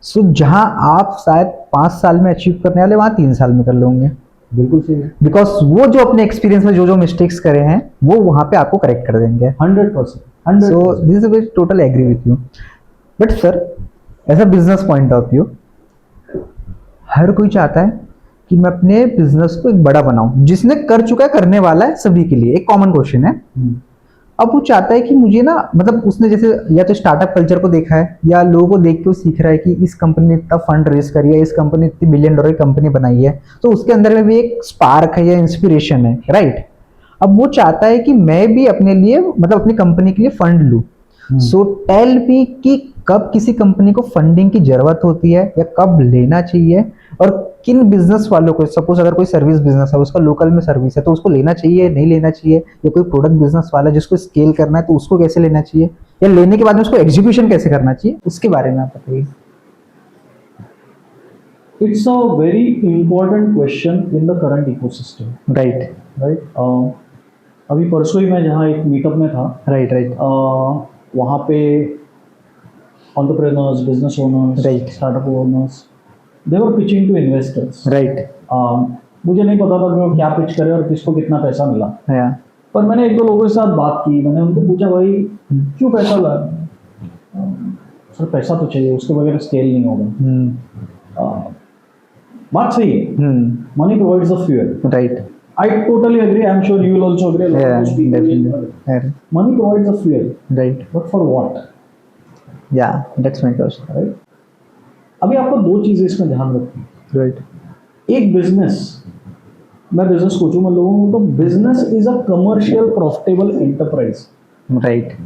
सो जहां आप शायद 5 साल में अचीव करने वाले वहां 3 साल में कर लोगे। बिल्कुल सही है, बिकॉज वो जो अपने एक्सपीरियंस में जो जो मिस्टेक्स करे हैं वो वहां पे आपको करेक्ट कर देंगे। 100%। So this is total agree with you. But sir, as a business point of view, हर कोई चाहता है कि मैं अपने बिजनेस को एक बड़ा बनाऊं। जिसने कर चुका है, करने वाला है, सभी के लिए एक कॉमन क्वेश्चन है। अब वो चाहता है कि मुझे ना, मतलब उसने जैसे या तो स्टार्टअप कल्चर को देखा है या लोगों को देख के वो सीख रहा है कि इस कंपनी ने इतना फंड रेज करी है, इस कंपनी ने इतनी $1 बिलियन की कंपनी बनाई है, तो उसके अंदर में भी एक स्पार्क है या इंस्पिरेशन है, राइट। अब वो चाहता है कि मैं भी अपने लिए, मतलब अपनी कंपनी के लिए फंड लूं। सो टेल मी कि कब किसी कंपनी को फंडिंग की जरूरत होती है या कब लेना चाहिए, और किन बिजनेस वालों को, सपोज अगर कोई सर्विस बिजनेस है, उसका लोकल में सर्विस है, तो उसको लेना चाहिए, नहीं लेना चाहिए, या कोई प्रोडक्ट बिजनेस वाला जिसको स्केल करना है तो उसको कैसे लेना चाहिए, या लेने के बाद में उसको एग्जीक्यूशन कैसे करना चाहिए, उसके बारे में आप बताइए। It's a very important question in the current ecosystem, right right. अभी परसों ही मैं जहाँ एक मीटअप में था, राइट राइट वहाँ पे entrepreneurs, business owners, Right. Startup owners, they were pitching to investors. Right मुझे नहीं पता था कि वो क्या पिच करे और किसको कितना पैसा मिला, या पर मैंने 1-2 लोगों के साथ बात की। मैंने उनको पूछा, भाई क्यों पैसा ला? सर पैसा तो चाहिए, उसके बगैर स्केल नहीं होगा। बात सही है, money provides the fuel. Right I totally agree. I'm sure you will also agree. A lot of Yeah, those people will definitely. agree. Money provides the fuel, right but for what? या that's my question. Right? अभी आपको 2 चीजें इसमें ध्यान रखनी है। Right एक business, मैं बिजनेस कोच हूँ, मैं लोगों को, तो business is a commercial profitable enterprise. Right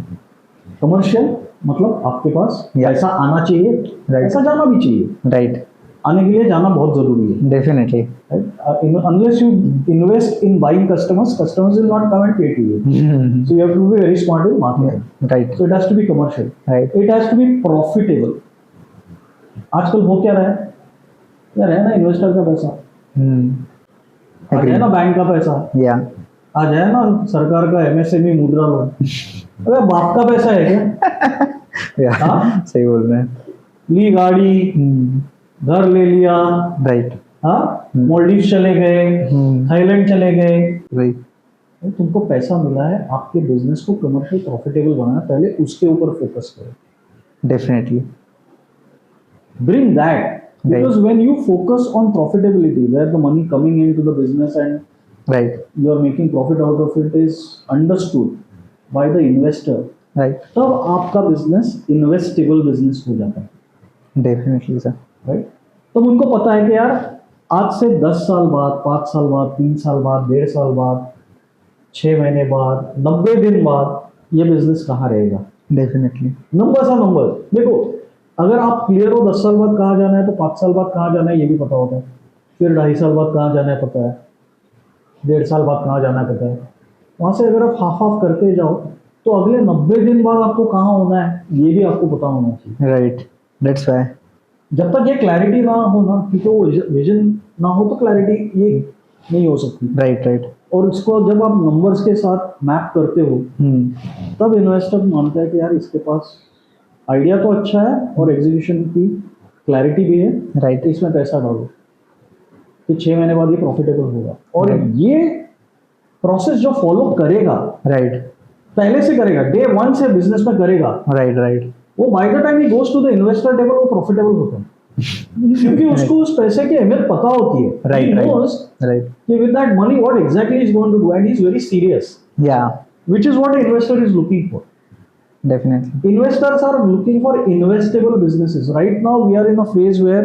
commercial मतलब आपके पास Yeah. पैसा आना चाहिए, पैसा जाना भी चाहिए। राइट आने के लिए जाना बहुत जरूरी है, definitely right? Unless you invest in buying customers, customers will not come and pay to you. So you have to be very smart in marketing. Right So it has to be commercial. Right It has to be profitable. आजकल हो क्या रहा है यार, है ना investor का पैसा, आज है ना बैंक का पैसा, या आज है ना सरकार का MSME मुद्रा लोन। अरे बाप का पैसा है क्या? हाँ? सही बोल रहे हैं। ली गाड़ी, घर ले लिया, राइट हाँ, मॉलडीव चले गए, थाईलैंड चले गए। राइट तो तुमको पैसा मिला है, आपके बिजनेस को कमर्शियल प्रॉफिटेबल बनाना, पहले उसके ऊपर फोकस करो। Definitely Bring that, because when you focus on profitability, where the money coming into the business and right you are making profit out of it is understood by the investor, right तब आपका business investable business हो जाता है, definitely sir. Right. तब उनको पता है कि यार आज से 10 साल बाद, 5 साल बाद, 3 साल बाद, 1.5 साल बाद, 6 महीने बाद, 90 दिन बाद ये बिजनेस कहाँ रहेगा? डेफिनेटली। नंबर सा नंबर देखो, अगर आप क्लियर हो 10 साल बाद कहाँ जाना है, तो 5 साल बाद कहाँ जाना है ये भी पता होता है, फिर 2.5 साल बाद कहाँ जाना है पता है, 1.5 साल बाद कहाँ जाना है पता है। वहां से अगर आप हाफ हाफ करते जाओ तो अगले 90 दिन बाद आपको कहाँ होना है ये भी आपको पता होना चाहिए। राइट, दैट्स व्हाई जब तक ये क्लैरिटी ना हो ना, क्योंकि वो विजन ना हो तो क्लैरिटी ये नहीं हो सकती। Right right. और इसको जब आप नंबर्स के साथ मैप करते हो तब इन्वेस्टर मानता है कि यार इसके पास आइडिया तो अच्छा है और एग्जीक्यूशन की क्लैरिटी भी है, राइट। इसमें पैसा डालो कि 6 महीने बाद ये प्रॉफिटेबल होगा। और Right. ये प्रोसेस जो फॉलो करेगा, राइट पहले से करेगा, डे 1 से बिजनेस में करेगा, राइट राइट। वो by the time he goes to the investor table वो प्रॉफिटेबल होता है क्योंकि उसको उस पैसे की अहमियत पता होती है। Right, He right. knows right. कि with that money what exactly is going to do and he is very serious, या which is what an investor is looking for. Definitely. Investors are looking for investable businesses. Right now we are in a phase where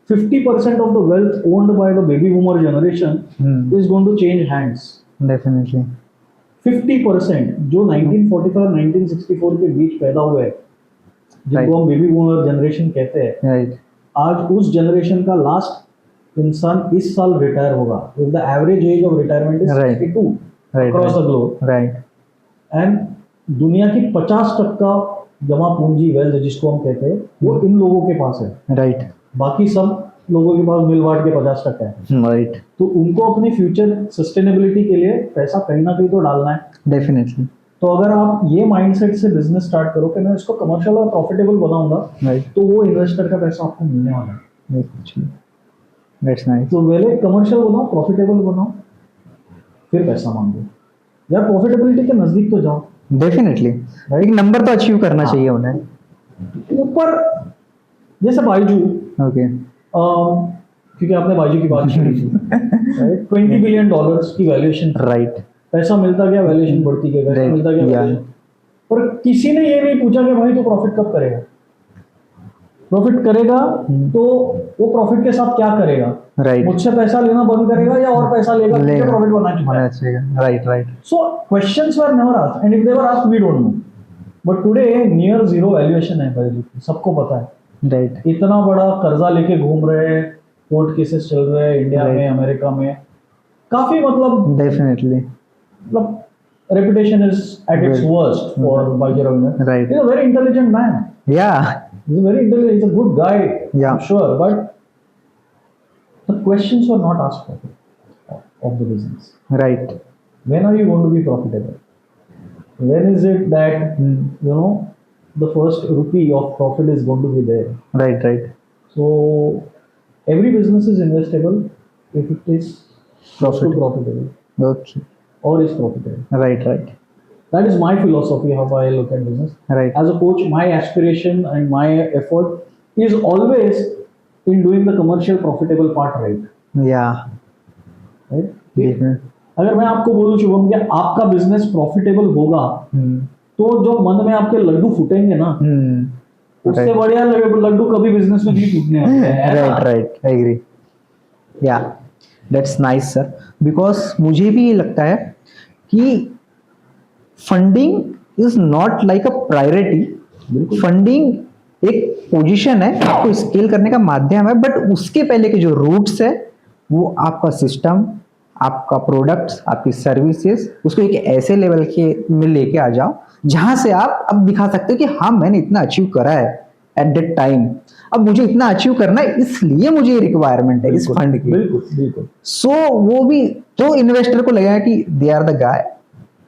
50% of the wealth owned by the baby boomer generation is going to change hands. Definitely. 50% जो 1945 1964 के बीच पैदा हुए हैं, जिनको हम baby boomer generation कहते हैं, right आज उस जनरेशन का लास्ट इंसान इस साल रिटायर होगा। The average age of retirement is Right. 62 Right, across the right. Globe. Right and दुनिया की 50% जमा पूंजी वेल्थ जिसको हम कहते हैं वो इन लोगों के पास है, राइट बाकी सब लोगों के पास मिल बांट के 50% है। राइट। तो उनको अपनी फ्यूचर सस्टेनेबिलिटी के लिए पैसा कहीं ना कहीं तो डालना है। डेफिनेटली। तो अगर आप ये माइंडसेट से बिजनेस स्टार्ट करो कि मैं इसको कमर्शियल और प्रॉफिटेबल बनाऊंगा, राइट। तो वो इन्वेस्टर का पैसा आपको मिलने वाला है। That's nice. तो पहले कमर्शियल बनाओ, प्रॉफिटेबल बनाओ, फिर पैसा मांगो। यार प्रॉफिटेबिलिटी के नजदीक तो जाओ। डेफिनेटली एक नंबर तो अचीव करना हाँ। चाहिए उन्हें। ऊपर जैसे बाइजू, ओके। क्योंकि आपने बाइजू की बात की थी, राइट, $20 बिलियन की वैल्यूएशन, राइट। पैसा मिलता गया, वैल्यूएशन बढ़ती गई, पैसा Right. मिलता गया, Yeah. valuation। पर किसी ने ये नहीं पूछा कि भाई तू प्रॉफिट कब करेगा। प्रॉफिट करेगा तो वो प्रॉफिट के साथ क्या करेगा? राइट। मुझसे पैसा लेना बंद करेगा या और पैसा लेगा? प्रॉफिट बना चुका है। चाहिए। Right right. So questions were never asked, and if they were asked, we don't know. But today near zero valuation है भाई, सबको पता है। राइट। इतना बड़ा कर्जा लेके घूम रहे हैं, कोर्ट केसेस चल रहे हैं इंडिया में, अमेरिका में, काफी मतलब definitely. reputation is at its Right. worst for Bajaj Ravindan. Right. He's a very intelligent man. या He's a very intelligent, he's a good guy. Yeah. I'm sure, but the questions were not asked of the business. Right. When are you going to be profitable? When is it that the first rupee of profit is going to be there? Right right. So every business is investable if it is close to profitable okay. or is profitable. Right right. That is my philosophy how I look at business. Right. As a coach, my aspiration and my effort is always in doing the commercial profitable part right. या Right? अगर मैं आपको बोलूं शुभम कि आपका business profitable होगा तो जो मन में आपके लड्डू फूटेंगे ना, उससे बढ़िया लड्डू कभी बिजनेस में नहीं फूटने वाले हैं। Right right. I agree. Yeah that's nice sir, because मुझे भी ये लगता है कि funding is not like a priority. Funding एक पोजीशन है, आपको स्केल करने का माध्यम है, बट उसके पहले के जो रूट्स है वो आपका सिस्टम, आपका प्रोडक्ट्स, आपकी सर्विसेज, उसको एक ऐसे लेवल के में लेके आ जाओ जहां से आप अब दिखा सकते हो कि हाँ मैंने इतना अचीव करा है एट दैट टाइम, अब मुझे इतना अचीव करना है, इसलिए मुझे रिक्वायरमेंट है इस फंड की। बिल्कुल बिल्कुल। सो वो भी तो इन्वेस्टर को लगेगा कि they are the guy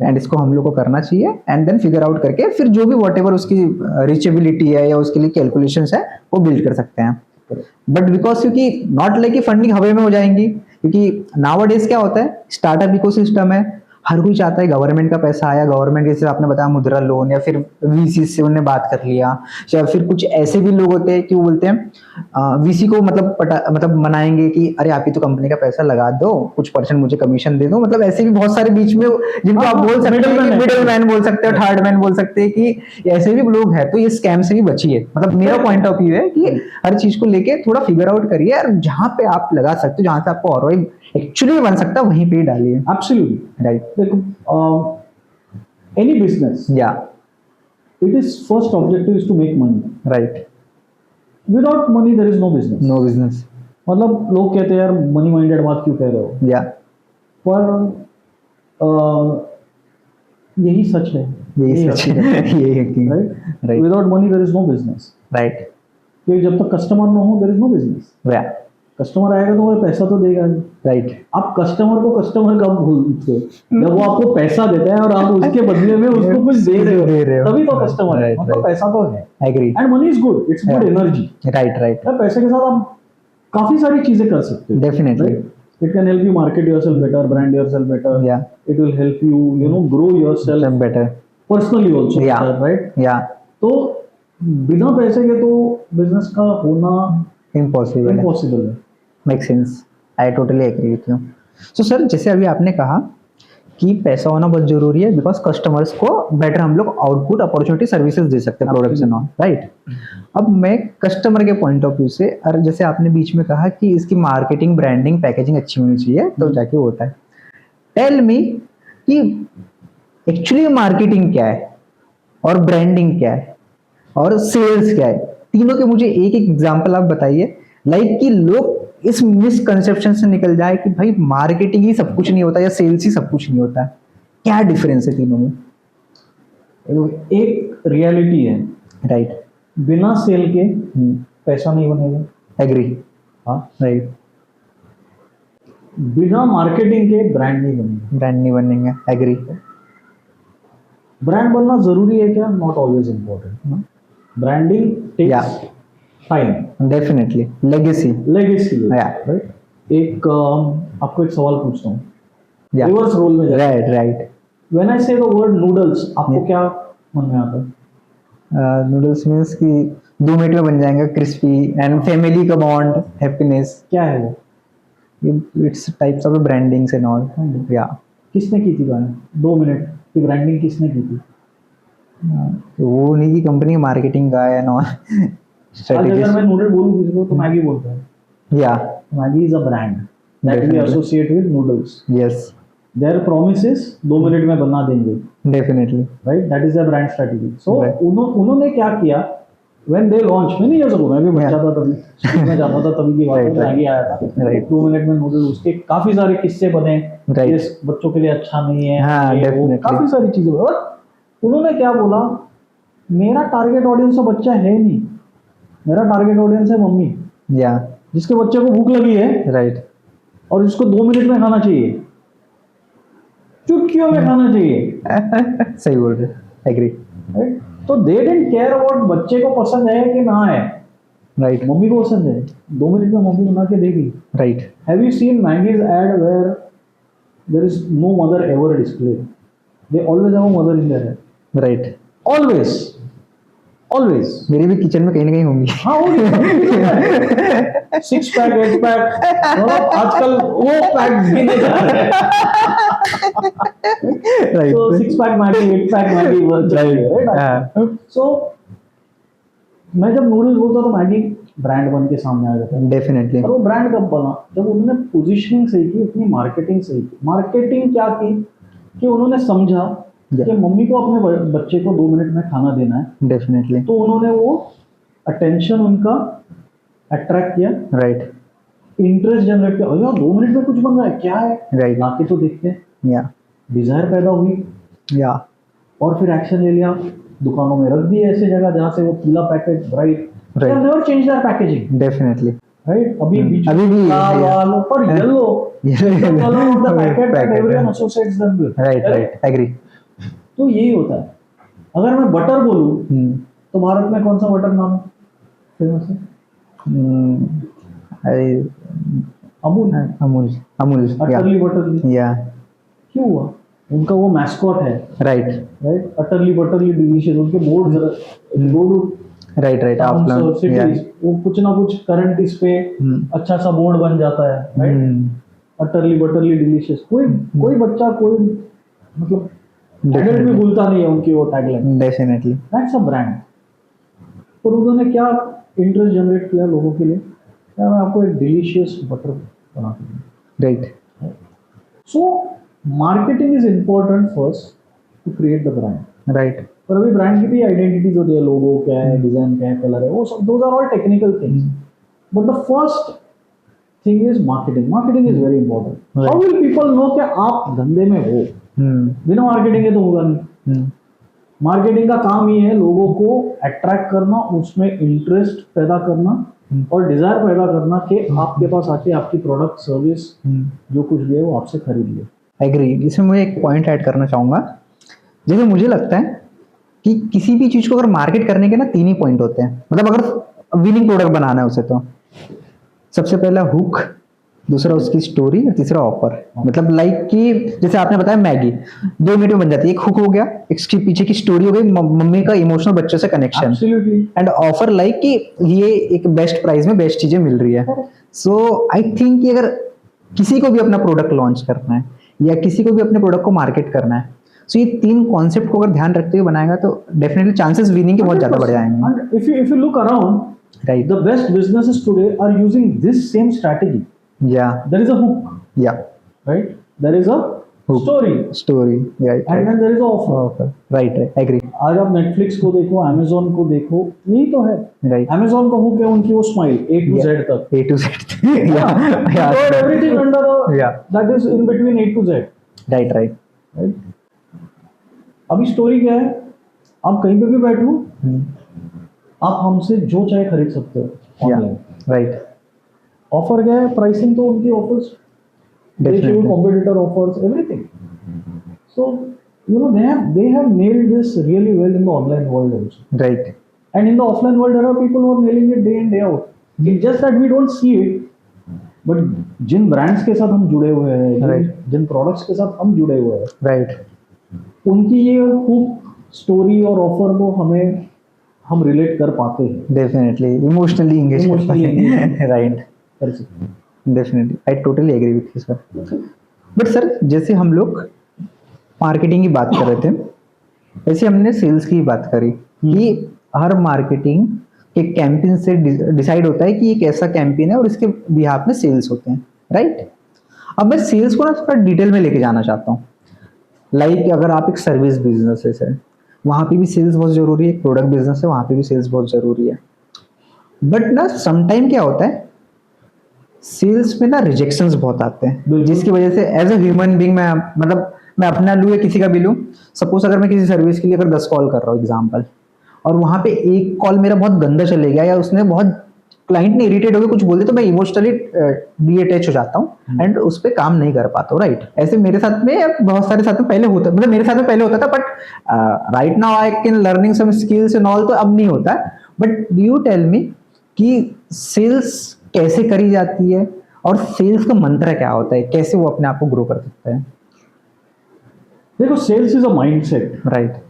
and इसको हम लोग को करना चाहिए, एंड देन फिगर आउट करके फिर जो भी व्हाटएवर उसकी रीचेबिलिटी है या उसके लिए कैलकुलेशंस है वो बिल्ड कर सकते हैं। बट बिकॉज क्योंकि नॉट लाइक कि फंडिंग हवा में हो जाएंगी, क्योंकि नाउ डेज क्या होता है, स्टार्टअप इकोसिस्टम है, हर कोई चाहता है गवर्नमेंट का पैसा आया, गवर्नमेंट जैसे आपने बताया मुद्रा लोन, या फिर वीसी से उन्होंने बात कर लिया, या फिर कुछ ऐसे भी लोग होते हैं कि वो बोलते हैं वीसी को मतलब मनाएंगे कि अरे आप ही तो कंपनी का पैसा लगा दो, कुछ परसेंट मुझे कमीशन दे दो। मतलब ऐसे भी बहुत सारे बीच में जिनको आप बोल सकते हैं, मिडिल मैन बोल सकते हो, थर्ड मैन बोल सकते हैं कि ऐसे भी लोग हैं। तो ये स्कैम से भी बचिए। मतलब मेरा पॉइंट ऑफ व्यू है कि हर चीज को लेके थोड़ा फिगर आउट करिए, और जहां पे आप लगा सकते हो, जहां से आपको ROI एक्चुअली बन सकता है, वहीं पे ही डालिए। Absolutely right. देखो, any business, yeah it is first objective is to make money. Right. Without money there is no business. No business. मतलब लोग कहते हैं यार मनी माइंडेड बात क्यों कह रहे हो, या पर यही सच है। यही सच है। यही है कि right. Right. Without money there is no business. Right. क्योंकि जब तक कस्टमर ना हो देयर इज नो बिजनेस। या कस्टमर आएगा तो वो पैसा तो देगा नहीं। राइट। आप कस्टमर को कस्टमर कब भूलते हो? जब वो आपको पैसा देता है और आप उसके बदले में उसको कुछ दे रहे हो, तभी तो कस्टमर है। मतलब पैसा तो है। Agree. And money is good, it's good energy. Right. Right. पैसे के साथ आप काफी सारी चीजें कर सकते हो। Definitely. It can help you market yourself better, brand yourself better. Yeah. It will help you, grow yourself better. personally also. Yeah. Right? या तो बिना पैसे के तो बिजनेस का होना इम्पॉसिबल है। इम्पॉसिबल है। Make sense. I totally agree with you. So sir, जैसे अभी आपने कहा कि पैसा होना बहुत जरूरी है, बिकॉज कस्टमर्स को बेटर हम लोग आउटपुट, अपॉर्चुनिटी, सर्विसेज दे सकते हैं, प्रोडक्ट्स एंड ऑल, राइट। अब मैं कस्टमर के पॉइंट ऑफ व्यू से, और जैसे आपने बीच में कहा कि इसकी मार्केटिंग, ब्रांडिंग, पैकेजिंग अच्छी होनी चाहिए तो जाके होता है। टेल मी कि एक्चुअली मार्केटिंग क्या है, और ब्रांडिंग क्या है, और सेल्स क्या है? तीनों के मुझे एक एक एग्जांपल आप बताइए, लाइक कि लोग इस मिसकंसेप्शन से निकल जाए कि भाई मार्केटिंग ही सब कुछ नहीं होता, या सेल्स ही सब कुछ नहीं होता। क्या डिफरेंस है तीनों में? एक रियलिटी है, राइट। बिना सेल के पैसा नहीं बनेगा। एग्री। हाँ। राइट। बिना मार्केटिंग के ब्रांड नहीं बनेगा। ब्रांड नहीं बनेंगे। एग्री। ब्रांड बनना जरूरी है क्या? Not always important. Branding takes time. Definitely. Legacy. Legacy. Yeah. Right. एक आपको एक सवाल पूछता हूँ, Yeah. रिवर्स रोल में। Right. Right. When I say the word noodles, आपको Yeah. क्या मन में आता है? नूडल्स मीन्स कि 2 मिनट में बन जाएंगे, क्रिस्पी एंड फैमिली का बॉन्ड, हैप्पीनेस। क्या है वो? Its types of brandings and all. या किसने की थी गाना 2 मिनट की ब्रांडिंग किसने की थी? वो नहीं कि कंपनी मार्केटिंग का है, नो आज अगर मैं नूडल बोलूं किसी को तो मैगी बोलता है। Yeah Maggi is a brand that we associate with noodles. Yes. Their promise is 2 minute में बना देंगे। Definitely. Right, that is a brand strategy. So Right. उन्होंने क्या किया, व्हेन दे लॉन्च, मैंने ये सब, मैं भी बच्चा था तभी, स्कूल में जाता था तभी की बात है, Right, right. मैगी आया था। Right. 2 मिनट में नूडल, उसके काफी सारे किस्से बने। Right. ये बच्चों के लिए अच्छा नहीं है। हाँ, ये वो, definitely. काफी सारी चीजें। और उन्होंने क्या बोला, मेरा टारगेट ऑडियंस तो बच्चा है नहीं, मेरा टारगेट ऑडियंस है मम्मी, या जिसके बच्चे को भूख लगी है राइट। और जिसको 2 मिनट में खाना चाहिए, चुटकियों में खाना चाहिए। सही बोल रहे। एग्री। राइट। तो दे डिडंट केयर अबाउट बच्चे को पसंद है कि ना है, राइट। मम्मी को पसंद है, 2 मिनट में मम्मी बना के देगी। Right. Have you seen Maggi's ad where there is no mother ever display? They always have a mother in their head. Right. Always always. मेरी भी किचन में कहीं ना कहीं होंगी। हाँ, वो 6 पैक 8 पैक, आजकल वो पैक गिने जा रहे हैं। Right. So 6 pack Maggi, 8 pack Maggi, Right. सो मैं जब नूडल्स बोलता तो मैगी ब्रांड बन के सामने आ जाता है। डेफिनेटली। और वो ब्रांड कब बना? जब उन्होंने पोजीशनिंग सही की, अपनी मार्केटिंग सही की। मार्केटिंग क्या की कि उन्होंने समझा कि मम्मी को अपने बच्चे को 2 मिनट में खाना देना है। डेफिनेटली। तो उन्होंने वो अटेंशन उनका अट्रैक्ट किया, राइट। इंटरेस्ट जनरेट किया। यार 2 मिनट में कुछ बन रहा है, क्या है, राइट। आके तो देखते हैं। या डिजायर पैदा हुई, या और फिर एक्शन ले लिया, दुकानों में रख दिए ऐसे जगह जहाँ से वो पीला packet, bright, Right. Never change their packaging. Definitely. Right. अभी अभी भी लाल वाल पर yellow, colour of the packet that everyone associates them with. Right. Right. Agree. तो यही होता है। अगर मैं बटर बोलूं तो भारत में कौन सा बटर नाम फेमस है? अरे अमूल। अमूल। अमूल। अटरली बटरली। या क्यों हुआ? उनका वो मैस्कॉट है, राइट राइट, अटरली बटरली डिलीशियस, उनके बोर्ड राइट राइट आप सिटीज, वो कुछ ना कुछ करंट इस पे अच्छा सा बोर्ड बन जाता है, राइट, अटरली बटरली डिलीशियस। कोई बच्चा, कोई मतलब एडल्ट भी भूलता नहीं है उनकी वो tagline, definitely. That's a brand. और उन्होंने क्या इंटरेस्ट जनरेट किया लोगों के लिए, क्या मैं आपको एक डिलीशियस बटर बना के दूं। Right so marketing is important first to create the brand, right पर अभी ब्रांड की भी आइडेंटिटीज होती है, लोगो क्या है, डिजाइन क्या है, कलर है, वो सब those are all technical things, but the first thing is marketing. Marketing is very important. How will people know कि आप धंधे में हो? बिना मार्केटिंग के तो होगा नहीं। मार्केटिंग का काम ये है लोगों को अट्रैक्ट करना, उसमें इंटरेस्ट पैदा करना और डिजायर पैदा करना कि आपके पास आके आपकी प्रोडक्ट सर्विस जो कुछ भी है वो आपसे खरीद ले। एग्री। इसमें मैं एक पॉइंट ऐड करना चाहूंगा। जैसे मुझे लगता है कि किसी भी चीज को अगर मार्केट करने के ना 3 ही पॉइंट होते हैं। मतलब अगर विनिंग प्रोडक्ट बनाना है उसे, तो सबसे पहला हुक, दूसरा उसकी स्टोरी और तीसरा ऑफर। मतलब लाइक कि जैसे आपने बताया मैगी 2 मिनट में बन जाती है, एक हुक हो गया, इसके पीछे की स्टोरी हो गई, मम्मी का इमोशनल बच्चों से कनेक्शन, एंड ऑफर लाइक कि ये एक बेस्ट प्राइस में बेस्ट चीजें मिल रही है। सो आई थिंक कि अगर किसी को भी अपना प्रोडक्ट लॉन्च करना है या किसी को भी अपने प्रोडक्ट को मार्केट करना है, सो ये 3 कॉन्सेप्ट को अगर ध्यान रखते हुए बनाएगा तो डेफिनेटली चांसेस विनिंग के बहुत ज्यादा बढ़ जाएंगे। And if you look around, Right. the best businesses today are using this same strategy. Yeah. There is a hook, Yeah. right? There is a Hook. story, Right. and then there is an offer. Offer. Right. Agree. आज आप Netflix को देखो, Amazon को देखो, यही तो है। Right. Amazon का hook है उनकी वो स्माइल A to Z तक। A to Z. Yeah. You got everything under the Yeah. that is in between A to Z. Right. Right. Right? अभी स्टोरी क्या है? आप कहीं पे भी बैठो, आप हमसे जो चाहे खरीद सकते हो Yeah. ऑनलाइन। Right. ऑफर क्या है? प्राइसिंग तो उनकी offers, they show Definitely. competitor offers, everything. So you know they have nailed this really well in the online world also. Right. And in the offline world, there are people who are nailing it day in day out. It's just that we don't see it. But जिन brands के साथ हम जुड़े हुए हैं, Right. जिन products के साथ हम जुड़े हुए हैं, Right. उनकी ये हुक, स्टोरी और ऑफर को हम रिलेट कर पाते हैं। Definitely. Emotionally engaged. Emotionally engaged. Right. कर सकते हैं। Definitely. I totally agree with you, sir. But sir, जैसे हम लोग मार्केटिंग की बात कर रहे थे, वैसे हमने सेल्स की बात करी कि हर मार्केटिंग के कैंपेन से डिसाइड होता है कि एक ऐसा कैंपेन है और इसके बिहाफ में सेल्स होते हैं, राइट? अब मैं सेल्स को ना थोड़ा डिटेल में लेके जाना चाहता हूँ। लाइक अगर आप एक सर्विस बिजनेस है, वहाँ पे भी सेल्स बहुत जरूरी है। एक प्रोडक्ट बिजनेस है, वहाँ पे भी सेल्स बहुत जरूरी है। बट ना समटाइम क्या होता है, सेल्स में ना रिजेक्शंस बहुत आते हैं, जिसकी वजह से एज अ ह्यूमन बीइंग मैं अपना लूँ या किसी का भी लूँ, सपोज अगर मैं किसी सर्विस के लिए अगर 10 कॉल कर रहा हूँ एग्जाम्पल, और वहाँ पे एक कॉल मेरा बहुत गंदा चले गया या उसने बहुत क्लाइंट ने इरिटेट होकर कुछ बोल दिया, तो मैं इमोशनली डीअटैच हो जाता हूँ एंड उस पर काम नहीं कर पाता हूँ, राइट? ऐसे मेरे साथ में बहुत सारे साथ में पहले होता, मतलब मेरे साथ में पहले होता था, but right now I can learning some skills and all, तो अब नहीं होता। बट यू टेल मी कि सेल्स कैसे करी जाती है और सेल्स का मंत्र क्या होता है, कैसे वो अपने आप को ग्रो कर सकता है? देखो, sales is a mindset, right?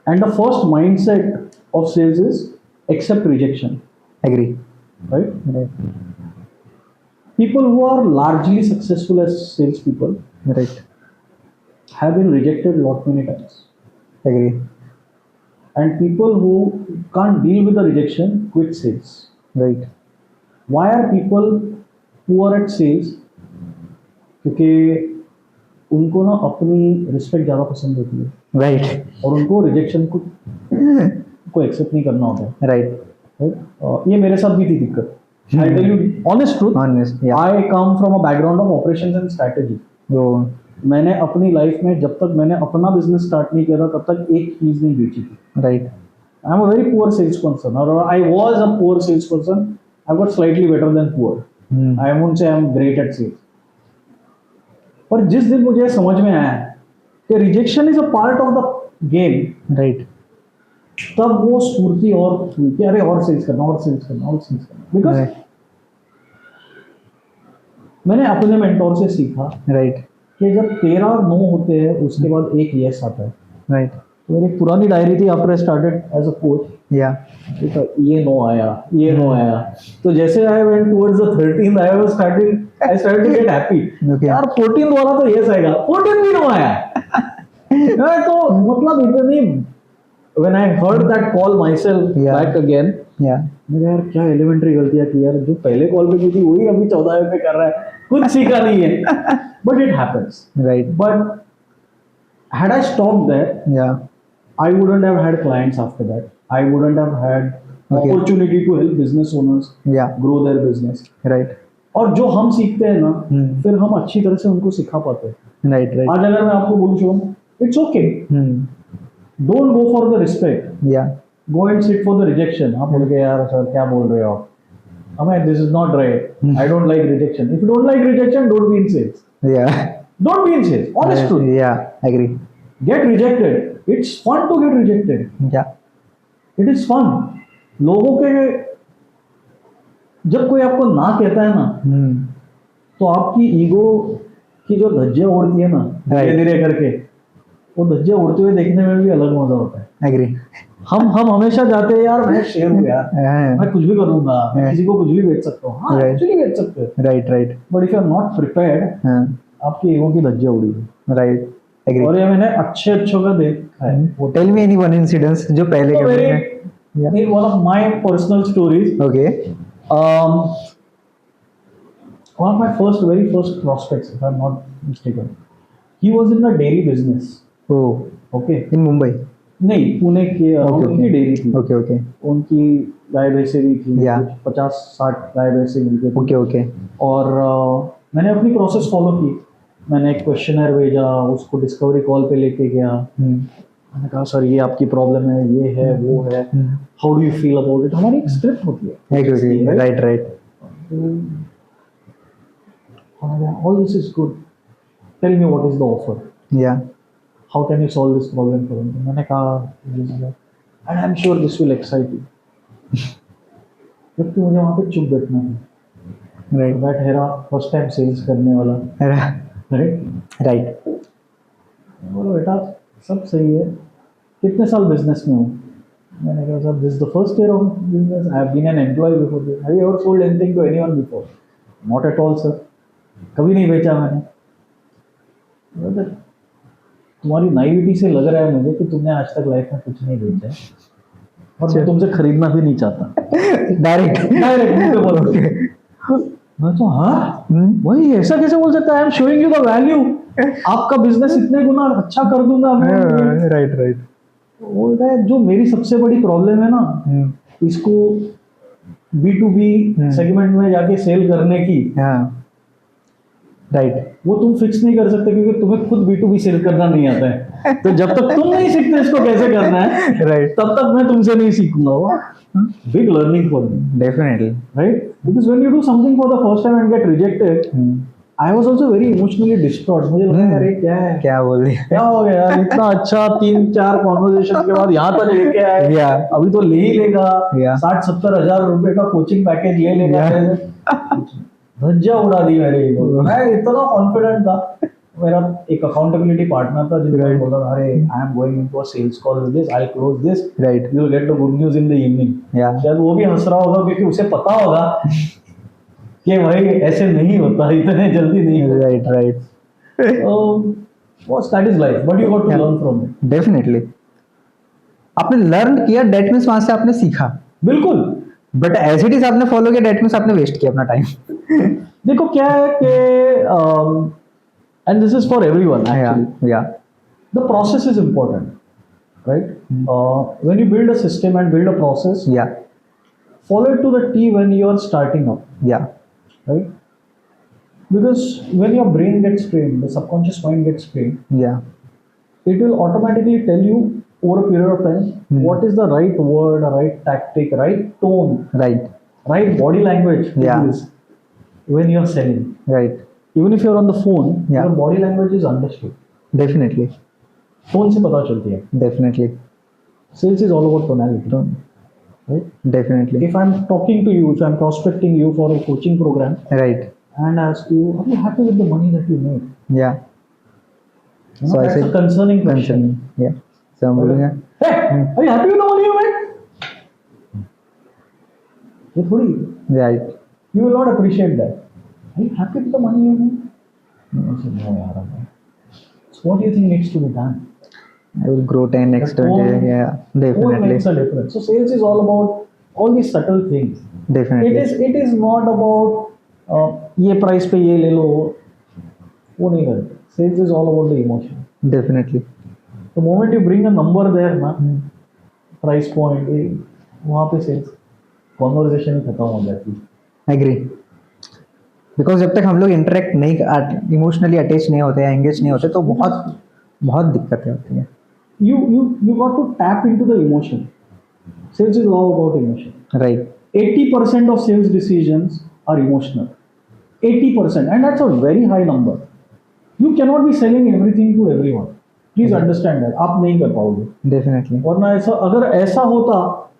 And the first mindset of sales is accept rejection. Agree. Right? People who are largely successful as salespeople Right. have been rejected lot many times. Agree. And people who can't deal with the rejection quit sales. Right. Why are people poor at sales? क्योंकि उनको ना अपनी respect ज़्यादा पसंद होती है, Right. और उनको रिजेक्शन को एक्सेप्ट नहीं करना होता है। Right. ये मेरे साथ भी थी दिक्कत। I tell you honest truth. Honest. Yeah. I come from a background of operations and strategy. वो मैंने अपनी लाइफ में जब तक मैंने अपना बिजनेस स्टार्ट नहीं किया था तब तक एक चीज नहीं बेची थी। Right. I am a very poor salesperson, or I was a poor salesperson. I got slightly better than poor. I won't say I am great at sales. पर जिस दिन मुझे समझ में आया कि rejection is a part of the game, Right. तब वो स्फूर्ति और हुई कि अरे और सेल्स करना, और सेल्स करना, और सेल्स करना। Because Right. मैंने अपने मेंटोर से सीखा Right. कि जब 13 नो होते हैं उसके बाद एक यस आता है। राइट। तो मेरी एक पुरानी डायरी थी after I started as a coach, yeah ये नो आया, ये नो आया। तो जैसे I went towards the 13th I started to get happy. Okay. यार 14th वाला तो यस आएगा, 14th भी नो आया। यार तो मतलब इतनी when I heard that call my self Yeah. Back again, या मैंने यार क्या एलिमेंट्री गलतियां की यार, जो पहले कॉल पे की थी वही अभी 14वें पे कर रहा है, कुछ सीखा नहीं है। But it happens. Right. But had I stopped there, या I wouldn't have had clients after that. I wouldn't have had Okay. opportunity to help business owners या grow their business. राइट। और जो हम सीखते हैं ना, हम्म। फिर हम अच्छी तरह से उनको सिखा पाते हैं। Right right. आज अगर मैं आपको बोलूं Shubham, it's okay, don't go for the respect, yeah go and sit for the rejection. आप बोल के यार सर क्या बोल रहे हो आप, हमें this is not right, I don't like rejection. If you don't like rejection, don't be in sales, yeah don't be in sales, honest truth. Yeah agree. Get rejected, it's fun to get rejected, yeah it is fun. लोगों के जब कोई आपको ना कहता है ना, तो आपकी ईगो की जो धज्जियां उड़ती है ना धीरे Right. धीरे करके, वो धज्जियां उड़ते हुए देखने में भी अलग मजा होता है। एग्री। हम हमेशा चाहते हैं यार मैं शेर हूँ यार, मैं कुछ भी कर लूंगा, मैं Yeah. किसी को कुछ भी बेच सकता हूँ। हाँ, Right. कुछ भी बेच सकते हो, right right. But if you are not prepared, आपकी ईगो की धज्जियां उड़ेगी। Right agree. और ये मैंने अच्छों का देखा है। वो tell me any one incidence जो पहले तो के मेरी one of my personal stories, okay. one of my very first prospects, if I'm not mistaken, he was in the dairy business. Oh Okay, इन मुंबई। नहीं पुणे की Okay, उनकी okay. डेयरी थी, okay okay उनकी गाय भैंसे भी थी, Yeah. 50-60 गाय भैंसे मिलके थी। Okay okay. और मैंने अपनी प्रोसेस फॉलो की, मैंने एक क्वेश्चनर भेजा, उसको डिस्कवरी कॉल पे लेके गया, मैंने कहा सर ये आपकी प्रॉब्लम है, ये है वो है, how do you feel about it. हमारी एक स्क्रिप्ट होती है। Agree. Right right. All this is good. Tell me what is the offer. या How can you solve this problem for me? मैंने कहा and I'm sure this will excite you. जबकि मुझे वहाँ पे चुप बैठना था। राइट मैं ठहरा फर्स्ट टाइम सेल्स करने वाला, राइट? राइट। बोलो बेटा सब सही है, कितने साल बिजनेस में हो? मैंने कहा sir this is the first year of business, I have been an employ before this, have you ever sold anything to anyone before? Not at all sir, कभी नहीं बेचा मैंने। बोला, तुम्हारी नाइविटी से लग रहा है मुझे कि तुमने आज तक लाइफ में कुछ नहीं बेचा है, और मैं तुमसे खरीदना भी नहीं चाहता। डायरेक्ट डायरेक्ट बोल मैं तो हाँ वही ऐसा कैसे बोल सकता है? I am showing you the value, आपका बिजनेस इतने गुना अच्छा कर दूंगा मैं। Right right. बोल रहा है जो मेरी सबसे बड़ी प्रॉब्लम है ना, इसको B2B सेगमेंट में जाके सेल करने की, हाँ राइट। वो तुम फिक्स नहीं कर सकते क्योंकि तुम्हें खुद B2B सेल करना नहीं आता है। तो जब तक तुम नहीं सीखते इसको कैसे करना है, राइट। तब तक मैं तुमसे नहीं सीखूंगा। Big learning for me, definitely. Right? Because when you do something for the first time and get rejected, I was also very emotionally distraught. मुझे लगा अरे क्या है, क्या बोल रही क्या हो गया यार, इतना अच्छा 3-4 कॉन्वर्सेशन के बाद यहाँ तक लेके आए, Yeah. अभी तो ले ही लेगा, Yeah. 60-70 हजार रुपए का कोचिंग पैकेज ले लेगा। धज्जियां उड़ा दी मेरे ईगो। मैं इतना कॉन्फिडेंट था। मेरा एक अकाउंटेबिलिटी पार्टनर था जिसने बोला अरे I am going into a sales call with this, I will close this, right. You will get the good news in the evening. या शायद वो भी हंस रहा होगा क्योंकि उसे पता होगा कि भाई ऐसे नहीं होता, इतने जल्दी नहीं होता। Right right. What's that is life, but you got to Yeah. learn from it. Definitely. आपने लर्न किया, डेट मीन्स वहां से आपने सीखा, बिल्कुल। बट एज इट इज आपने फॉलो किया, डेट मीन्स आपने वेस्ट किया अपना टाइम। देखो क्या है कि and this is for everyone actually. या The process is important, right? When you build a system and build a process, या follow it to the T when you are starting up, या right? Because when your brain gets trained, the subconscious mind gets trained, या it will automatically tell you over a period of time what is the right word, right tactic, right tone, right right body language to Yeah. use when you are selling. Right. Even if you are on the phone, Yeah. your body language is understood. Definitely Phone से पता चलती है। Definitely Sales is all about tonality, right? Definitely. If I'm talking to you, if I'm prospecting you for a coaching program, right. and I ask you, are you happy with the money that you make? या So I that's said a concerning question. Yeah. So I'm बोलूँगा Hey, are you happy with the money you make? ये थोड़ी, right. you will not appreciate that. Are you happy with the money you make? I said, no, yaar, I'm not. So what do you think needs to be done? I will grow 10x, 20. Yeah, All definitely. makes a difference. So sales is all about all these subtle things. Definitely. It is not about ये price पे ये ले लो, वो नहीं करते. Sales is all about the emotion. Definitely. The moment you bring a number there ना, price point, वहाँ पे sales conversation ही खत्म हो जाती है. Agree. बिकॉज जब तक हम लोग इंटरेक्ट नहीं, इमोशनली अटैच नहीं होते हैं, एंगेज नहीं होते, तो बहुत बहुत दिक्कतें होती हैं. You got to tap into the emotion. Sales is all about emotion. Right. 80% of sales decisions are emotional. 80%, and that's a very high number. You cannot be selling everything to everyone. Please understand that. आप नहीं कर पाओगे. Definitely. वरना ऐसा, अगर ऐसा होता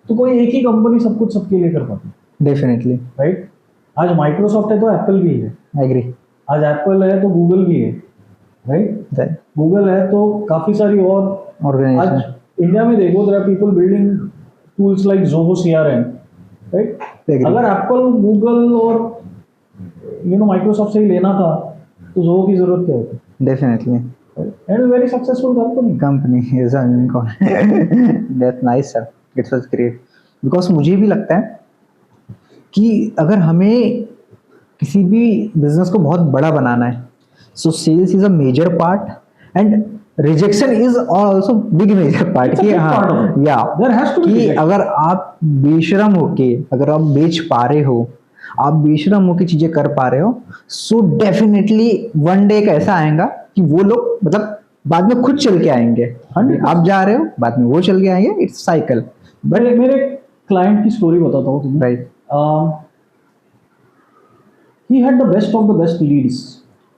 तो कोई एक ही कंपनी सब कुछ सबके लिए कर पाती. डेफिनेटली. राइट. आज माइक्रोसॉफ्ट है तो एप्पल भी है. एग्री. आज एप्पल है तो गूगल भी है. राइट. गूगल है तो काफी सारी और ऑर्गेनाइजेशन. आज इंडिया में देखो, there are people building tools like Zoho CRM. Right. अगर एप्पल, गूगल और माइक्रोसॉफ्ट से ही लेना था तो जोहो की जरूरत क्या होती. Definitely. And very successful company is a unicorn. That's nice sir. It was great. Because मुझे भी लगता है कि अगर हमें किसी भी बिजनेस को बहुत बड़ा बनाना है, so sales is a major part and rejection is also big major part. कि हाँ, या कि अगर आप बेशरम होके, अगर आप बेच पा रहे हो, आप बेशरम होके चीजें कर पा रहे हो, सो डेफिनेटली वन डे एक ऐसा आएगा कि वो लोग मतलब बाद में खुद चल के आएंगे. आप जा रहे हो, बाद में वो चल के आएंगे. It's cycle. बट मेरे क्लाइंट की स्टोरी बताता हूँ तुम्हें. Right. he had the best of the best leads.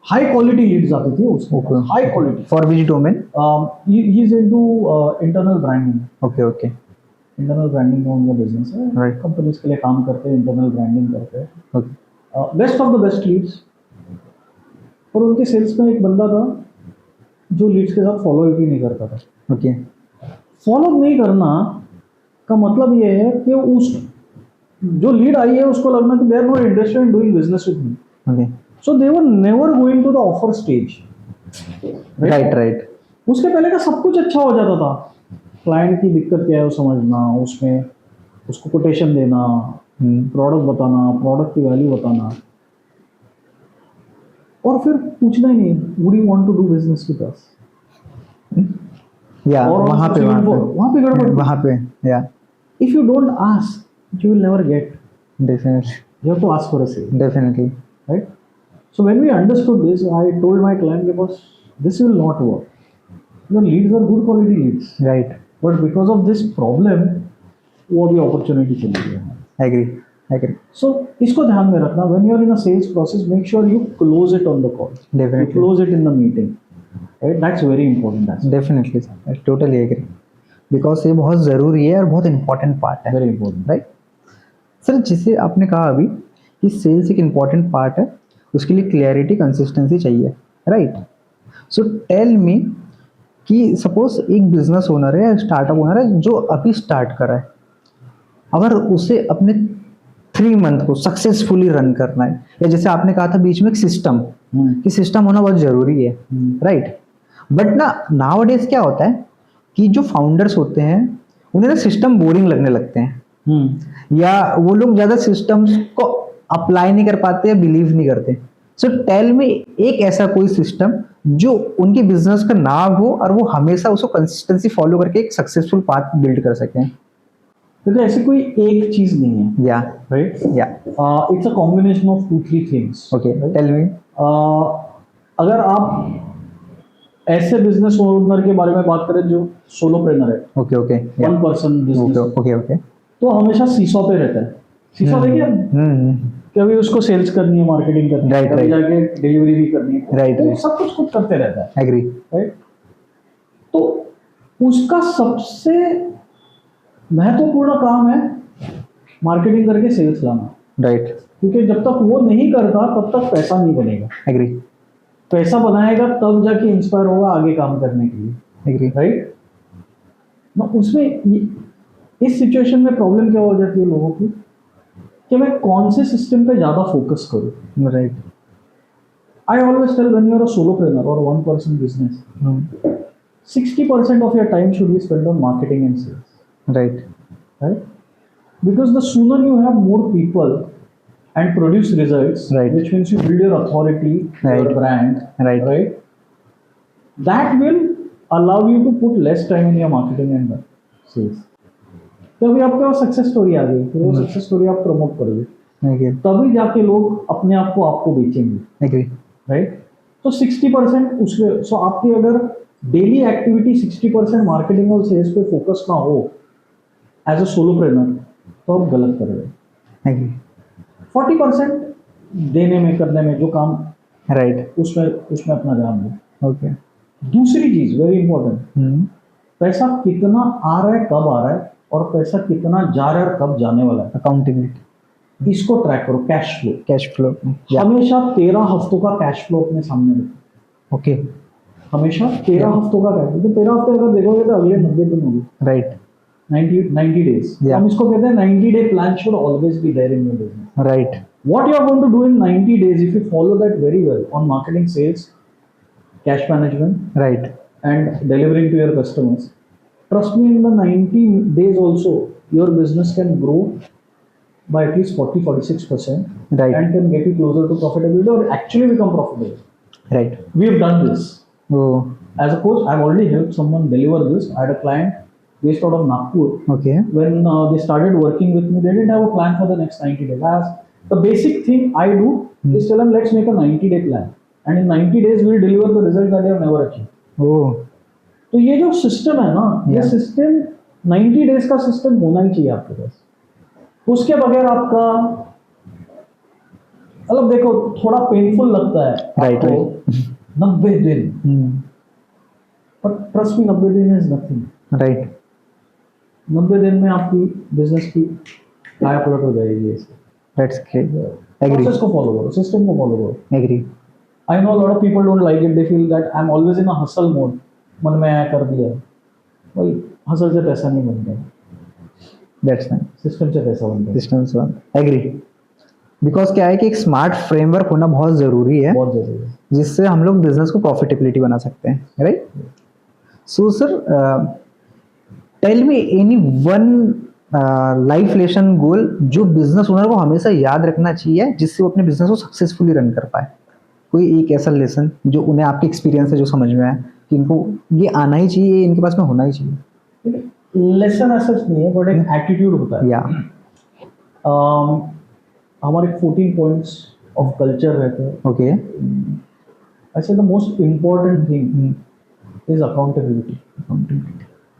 High quality leads आते थे उसके पास. High quality. For which domain? He is into internal branding. Okay, okay. Internal branding का उनका business है. Right. Companies के लिए काम करते हैं, internal branding करते हैं. Okay. Best of the best leads. और उनके सेल्स में एक बंदा था जो लीड्स के साथ फॉलो भी नहीं करता था. Okay. फॉलो नहीं करना का मतलब ये है कि उस जो लीड आई है उसको लगना कि they are not interested in doing business with me. Okay. So they were never going to the offer stage. Right. उसके पहले का सब कुछ अच्छा हो जाता था. क्लाइंट की दिक्कत क्या है वो समझना, उसमें उसको कोटेशन देना, प्रोडक्ट बताना, प्रोडक्ट की वैल्यू बताना, और फिर पूछना ही नहीं would you want to do business with us. Yeah वहाँ पे गड़बड़. Yeah if you don't ask you will never get. Definitely. You have to ask for a sale. Definitely. Right? So when we understood this, I told my client because this will not work. The leads are good quality leads. Right. But because of this problem, वो भी opportunity चली गई. Agree. So इसको ध्यान में रखना. When you are in a sales process, make sure you close it on the call. Definitely. You close it in the meeting. Right? That's very important. Definitely. I totally agree. Because ये बहुत ज़रूरी है और बहुत important part है. Very important. Right? Sir, जिसे आपने कहा अभी कि सेल्स एक इम्पॉर्टेंट पार्ट है, उसके लिए क्लैरिटी, कंसिस्टेंसी चाहिए. राइट. सो टेल मी कि सपोज एक बिजनेस ओनर है, स्टार्टअप ओनर है जो अभी स्टार्ट कर रहा है, अगर उसे अपने 3 मंथ को सक्सेसफुली रन करना है, या जैसे आपने कहा था बीच में एक सिस्टम, कि सिस्टम होना बहुत ज़रूरी है. राइट. बट नाउअडेज क्या होता है कि जो फाउंडर्स होते हैं उन्हें ना सिस्टम बोरिंग लगने लगते हैं, या वो लोग ज़्यादा सिस्टम्स को अप्लाई नहीं कर पाते या बिलीव नहीं करते. सो टेल मी एक ऐसा कोई सिस्टम जो उनके बिजनेस का नाम हो और वो हमेशा उसको कंसिस्टेंसी फॉलो करके एक सक्सेसफुल पाथ बिल्ड कर सकें. तो ऐसी कोई एक चीज नहीं है. Yeah right. Yeah it's a combination of 2-3 things. Okay. Tell me. अगर आप ऐसे बिजनेस ओनर के बारे में बात करें जो सोलोप्रेनर है, okay okay, one person business, okay okay, तो हमेशा सीसॉ पे रहता है. सीसॉ देखिए, कभी उसको सेल्स करनी है, मार्केटिंग करनी है, कभी जाके डिलीवरी भी करनी है. राइट. सब कुछ खुद करते रहता है. एग्री. राइट. तो उसका सबसे महत्वपूर्ण काम है मार्केटिंग करके सेल्स लाना. राइट. क्योंकि जब तक वो नहीं करता तब तक पैसा नहीं बनेगा. एग्री. पैसा बनाएगा तब जाके इंस्पायर होगा आगे काम करने के लिए, एग्री। राइट ना। उसमें इस सिचुएशन में प्रॉब्लम क्या हो जाती है लोगों की कि मैं कौन से सिस्टम पे ज्यादा फोकस करूं, right. I always tell when you're a solopreneur or one person business, 60% of your time should be spent on marketing and sales, right. right? Because the sooner you have more people and produce results, Right. which means you build your authority, your Right. brand, Right. right? That will allow you to put less time in your marketing and sales. तो अभी आपके पास success story आ गई, फिर वो success story आप promote करोगे, agree. तभी जाके लोग अपने आप को आपको बेचेंगे, एग्री। राइट? तो 60% उसके, सो आपकी अगर डेली एक्टिविटी 60% मार्केटिंग और सेल्स पे फोकस ना हो एज अ सोलोप्रेनर, तो आप गलत कर रहे हो। एग्री। 40% देने में, करने में जो काम, राइट। उसमें अपना ध्यान दो। ओके। दूसरी चीज वेरी इंपॉर्टेंट, पैसा कितना आ रहा है, कब आ रहा है, और पैसा कितना जा रहा है और कब जाने वाला है, अकाउंटेबिलिटी, इसको ट्रैक करो। Cash flow, cash flow. हमेशा 13 हफ्तों का कैश फ्लो अपने सामने रखो। ओके। हमेशा 13 हफ्तों का कैश फ्लो, तो 13 हफ्ते अगर देखोगे तो अगले 90 दिन होंगे, राइट। 90 days। Yeah. हम इसको कहते हैं 90 day plan should always be there in your business. Right. What you are going to do in 90 days, if you follow that very well on marketing, sales, cash management, right. and delivering to your customers, trust me, in the 90 days also, your business can grow by at least 40-46%, Right. and can get you closer to profitability or actually become profitable. Right. We have done this. Oh. As a coach, I've already helped someone deliver this. I had a client based out of Nagpur. Okay. When they started working with me, they didn't have a plan for the next 90 days. The basic thing I do is tell them, let's make a 90-day plan. And in 90 days, we'll deliver the result that they have never achieved. ओ। तो ये जो system है ना, ये Yeah. System 90 days का system होना ही चाहिए आपके पास। उसके बगैर आपका, मतलब देखो, थोड़ा पेनफुल लगता है Right, आपको 90 दिन, पर ट्रस्ट मी, 90 दिन इज नथिंग। राइट। 90 दिन में आपकी बिजनेस की काया पलट हो जाएगी। That's great. एग्री। प्रोसेस को फॉलो करो, सिस्टम को फॉलो करो। Agree. I know lot of people don't like it, they feel that I am always in a hustle mode, मन में आया कर दिया। भाई, हसल से पैसा नहीं बनता, दैट्स नाइस। सिस्टम से पैसा बनता है। सिस्टम से एग्री। बिकॉज क्या है कि एक स्मार्ट फ्रेमवर्क होना बहुत जरूरी है, बहुत जरूरी है। जिससे हम लोग बिजनेस को प्रॉफिटेबिलिटी बना सकते हैं, right? So sir, tell me any one life lesson goal जो बिजनेस ओनर को हमेशा याद रखना चाहिए, जिससे वो अपने बिजनेस को सक्सेसफुली रन कर पाए। कोई एक ऐसा लेसन जो उन्हें आपके एक्सपीरियंस से जो समझ में आए कि इनको ये आना ही चाहिए, इनके पास में होना ही चाहिए। लेसन ऐसा नहीं है, बट एक एटीट्यूड होता है। या हमारे 14 पॉइंट्स ऑफ कल्चर रहते हैं। Okay. I say the most important thing is accountability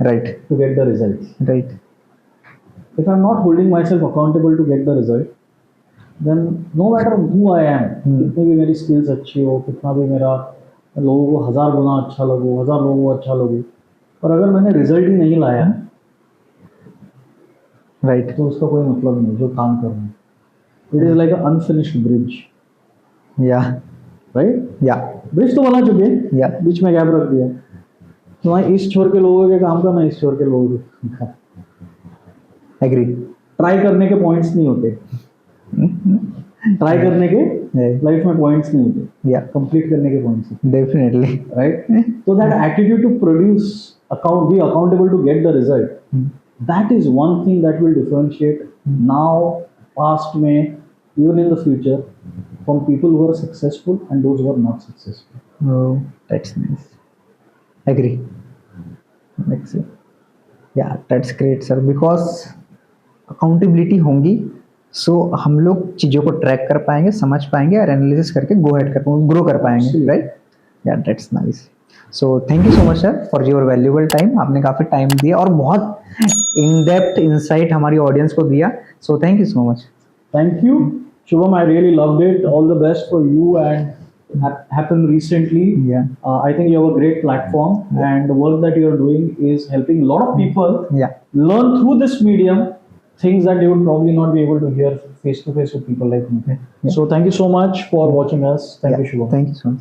right. To get the result. Right. If I am not holding myself accountable to get the result, then no matter who I am, कितनी भी मेरी skills अच्छी हो, कितना भी मेरा लोगों को 1000 गुना अच्छा लगो, 1000 लोगों को अच्छा लगे, पर अगर मैंने रिजल्ट ही नहीं लाया राइट। तो उसका कोई मतलब नहीं जो काम कर रहा हूँ। It is like unfinished bridge, या राइट? या ब्रिज तो बना चुके हैं, Yeah. बीच में गैप रख दिया। तो वहाँ इस छोर के लोगों के काम का, मैं इस छोर के लोगों के एग्री। ट्राई करने के पॉइंट्स नहीं होते, ट्राई करने के लाइफ में पॉइंट्स नहीं होते, या कंप्लीट करने के पॉइंट्स, डेफिनेटली। राइट? तो that attitude to produce account, be accountable to get the result, that is one thing that will differentiate now, past में, even in the future, from people who are successful and those who are not successful. Oh, that's nice. Agree. Makes sense. Yeah, that's great, sir. Because accountability होंगी, so हम लोग चीज़ों को track कर पाएंगे, समझ पाएंगे और एनालिसिस करके गो हेड कर पाएंगे, ग्रो कर पाएंगे, Absolutely. Right? Yeah, that's nice. So thank you so much, sir, for your valuable time. आपने काफ़ी टाइम दिया और बहुत इन डेप्थ इंसाइट हमारी ऑडियंस को दिया. So thank you so much. Thank you, Shubham. I really loved it. All the best for you and happened recently. Yeah. I think you have a great platform, and the work that you are doing is helping a lot of people Yeah. learn through this medium things that they would probably not be able to hear face to face with people like me. Yeah. So thank you so much for watching us. Thank Yeah. you, Shubham. Thank you so much.